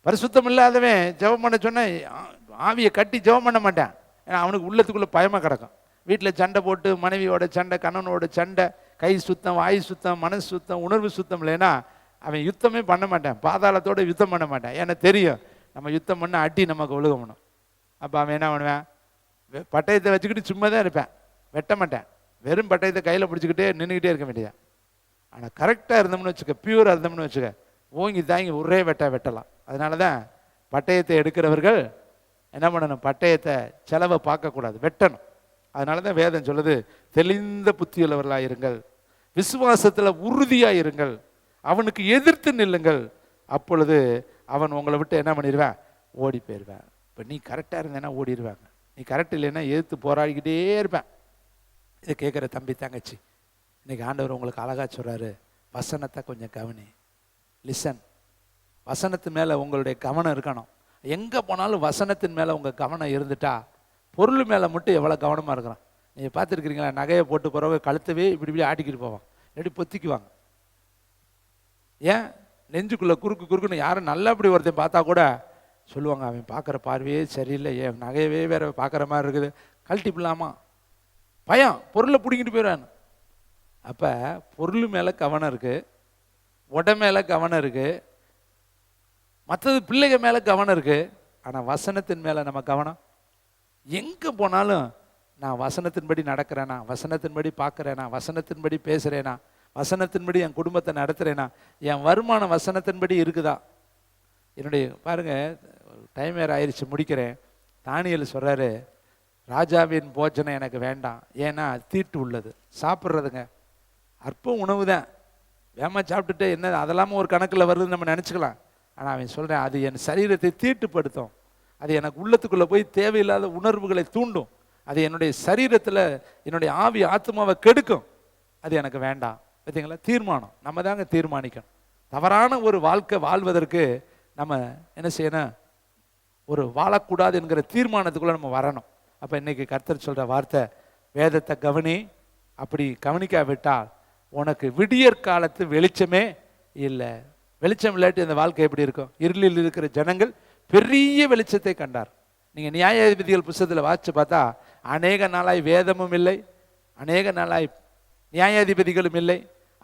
பரிசுத்தம் இல்லாதவன் ஜெபம் பண்ண சொன்ன ஆவியை கட்டி ஜெபம் பண்ண மாட்டான். ஏன்னா அவனுக்கு உள்ளத்துக்குள்ளே பயமாக கிடக்கும். வீட்டில் சண்டை போட்டு மனைவியோட சண்டை, கணவனோட சண்டை, கை சுத்தம், வாய் சுத்தம், மனசு சுத்தம், உணர்வு சுத்தம் இல்லைன்னா அவன் யுத்தமே பண்ண மாட்டான். பாதாளத்தோடு யுத்தம் பண்ண மாட்டான். ஏன்னா தெரியும் நம்ம யுத்தம் பண்ண அடி நமக்கு ஒழுகணும். அப்போ அவன் என்ன பண்ணுவேன்? பட்டயத்தை வச்சுக்கிட்டு சும்மா தான் இருப்பேன், வெட்ட மாட்டேன். வெறும் பட்டயத்தை கையில் பிடிச்சிக்கிட்டே நின்றுக்கிட்டே இருக்க வேண்டியதான். ஆனால் கரெக்டாக இருந்தோம்னு வச்சுக்க, பியூராக இருந்தோம்னு வச்சுக்க, ஓங்கி தாங்கி ஒரே வெட்டலாம். அதனால தான் பட்டயத்தை எடுக்கிறவர்கள் என்ன பண்ணணும்? பட்டயத்தை செலவை பார்க்கக்கூடாது, வெட்டணும். அதனால தான் வேதம் சொல்லுது, தெளிந்த புத்தியுள்ளவர்களாக இருங்கள், விசுவாசத்தில் உறுதியாக இருங்கள், அவனுக்கு எதிர்த்து நில்லுங்கள், அப்பொழுது அவன் உங்களை விட்டு என்ன பண்ணிடுவேன்? ஓடி போயிடுவேன். இப்போ நீ கரெக்டாக இருந்தேன்னா ஓடிடுவாங்க, நீ கரெக்ட் இல்லைன்னா எதிர்த்து போராடிக்கிட்டே இருப்பேன். இதை கேட்குற தம்பி தங்கச்சி, இன்னைக்கு ஆண்டவர் உங்களுக்கு அழகா சொல்கிறாரு, வசனத்தை கொஞ்சம் கவனி, லிசன். வசனத்து மேலே உங்களுடைய கவனம் இருக்கணும். எங்கே போனாலும் வசனத்தின் மேலே உங்கள் கவனம் இருந்துட்டா பொருள் மேலே மட்டும் எவ்வளோ கவனமாக இருக்கிறோம். நீங்கள் பார்த்துருக்கிறீங்களா? நகையை போட்டு போகிறவங்க கழுத்தவே இப்படி ஆட்டிக்கிட்டு போவாங்க, எப்படி பொத்திக்குவாங்க. ஏன்? நெஞ்சுக்குள்ளே குறுக்குன்னு யாரும் நல்லா இப்படி ஒருத்தன் பார்த்தா கூட சொல்லுவாங்க, அவன் பார்க்குற பார்வையே சரியில்லை, ஏன் நகையவே வேற பார்க்குற மாதிரி இருக்குது, கழட்டி பிடலாமா? பயம், பொருளை பிடிங்கிட்டு போயிடுவான். அப்போ பொருள் மேலே கவனம் இருக்குது, உடம்பு மேலே கவனம் இருக்குது, மற்றது பிள்ளைங்க மேலே கவனம் இருக்குது. ஆனால் வசனத்தின் மேலே நம்ம கவனம். எங்கே போனாலும் நான் வசனத்தின்படி நடக்கிறேனா, வசனத்தின்படி பார்க்குறேனா, வசனத்தின்படி பேசுகிறேனா, வசனத்தின்படி என் குடும்பத்தை நடத்துகிறேனா, என் வருமானம் வசனத்தின்படி இருக்குதா? என்னுடைய பாருங்கள், டைம் வேறு ஆயிடுச்சு, முடிக்கிறேன். தானியேல் சொல்கிறாரு, ராஜாவின் போஜனம் எனக்கு வேண்டாம், ஏன்னா தீட்டு உள்ளது. சாப்பிட்றதுங்க அற்ப உணவு தான், வேமா சாப்பிட்டுட்டு என்ன அதெல்லாமல் ஒரு கணக்கில் வருதுன்னு நம்ம நினச்சிக்கலாம். ஆனால் அவன் சொல்கிறேன், அது என் சரீரத்தை தீட்டுப்படுத்தும், அது எனக்கு உள்ளத்துக்குள்ளே போய் தேவையில்லாத உணர்வுகளை தூண்டும், அது என்னுடைய சரீரத்தில் என்னுடைய ஆவி ஆத்மாவை கெடுக்கும், அது எனக்கு வேண்டாம். பார்த்தீங்களா? தீர்மானம் நம்ம தாங்க தீர்மானிக்கணும். தவறான ஒரு வாழ்க்கை வாழ்வதற்கு நம்ம என்ன செய்யணும்? ஒரு வாழக்கூடாது என்கிற தீர்மானத்துக்குள்ளே நம்ம வரணும். அப்போ இன்னைக்கு கர்த்தர் சொல்கிற வார்த்தை, வேதத்தை கவனி, அப்படி கவனிக்காவிட்டால் உனக்கு விடியற் காலத்து வெளிச்சமே இல்லை. வெளிச்சம் இல்லாட்டி அந்த வாழ்க்கை எப்படி இருக்கும்? இருளில் இருக்கிற ஜனங்கள் பெரிய வெளிச்சத்தை கண்டார். நீங்கள் நியாயாதிபதிகள் புத்தகத்தில் வாசித்து பார்த்தா, அநேக நாளாய் வேதமும் இல்லை, அநேக நாளாய் நியாயாதிபதிகளும் இல்லை,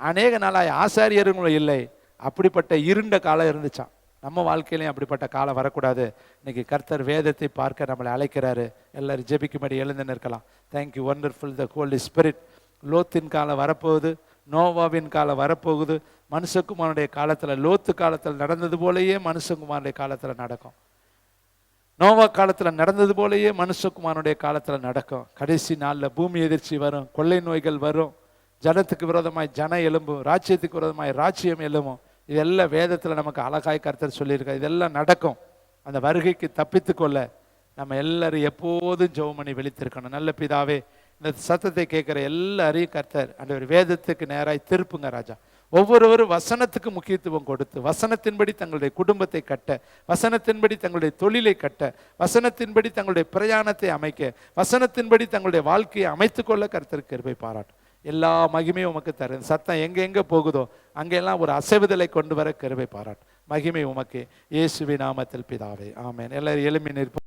அநேக நாளாய் ஆசாரியர்களும் இல்லை. அப்படிப்பட்ட இருண்ட காலம் இருந்துச்சான். நம்ம வாழ்க்கையிலையும் அப்படிப்பட்ட காலம் வரக்கூடாது. இன்னைக்கு கர்த்தர் வேதத்தை பார்க்க நம்மளை அழைக்கிறாரு. எல்லாரும் ஜெபிக்கும்படி எழுந்து நிற்கலாம். தேங்க்யூ வண்டர்ஃபுல் த ஹோலி ஸ்பிரிட். லோத்தின் காலம் வரப்போகுது, நோவாவின் காலம் வரப்போகுது. மனுஷகுமாரனுடைய காலத்தில், லோத்து காலத்தில் நடந்தது போலேயே மனுஷகுமாரனுடைய காலத்தில் நடக்கும். நோவா காலத்தில் நடந்தது போலேயே மனுஷகுமாரனுடைய காலத்தில் நடக்கும். கடைசி நாளில் பூமி எதிர்ச்சி வரும், கொள்ளை நோய்கள் வரும், ஜனத்துக்கு விரோதமாய் ஜனம் எழும்பும், ராஜ்யத்துக்கு விரோதமாய் ராஜ்யம் எழும்பும். இதெல்லாம் வேதத்தில் நமக்கு அழகாய் கர்த்தர் சொல்லியிருக்கார். இதெல்லாம் நடக்கும். அந்த வருகைக்கு தப்பித்து கொள்ள நம்ம எல்லாரும் எப்போதும் ஜெபம் பண்ணி விழித்திருக்கணும். நல்ல பிதாவே, இந்த சத்தத்தை கேட்குற எல்லாரையும் கர்த்தர் அந்த ஒரு வேதத்துக்கு நேராய் திருப்புங்க ராஜா. ஒவ்வொருவரும் வசனத்துக்கு முக்கியத்துவம் கொடுத்து, வசனத்தின்படி தங்களுடைய குடும்பத்தை கட்ட, வசனத்தின்படி தங்களுடைய தொழிலை கட்ட, வசனத்தின்படி தங்களுடைய பிரயாணத்தை அமைக்க, வசனத்தின்படி தங்களுடைய வாழ்க்கையை அமைத்து கொள்ள கர்த்தருக்கு கிருபை பாராட்டும். எல்லா மகிமையும் உமக்கு தரும். சத்தம் எங்கெங்கே போகுதோ அங்கெல்லாம் ஒரு அசைவுதலை கொண்டு வர கிருபை பாராட்டும். மகிமை உமக்கு, இயேசுவின் நாமத்தில் பிதாவே, ஆமென். எல்லாரும் எழும்பி நிற்போம்.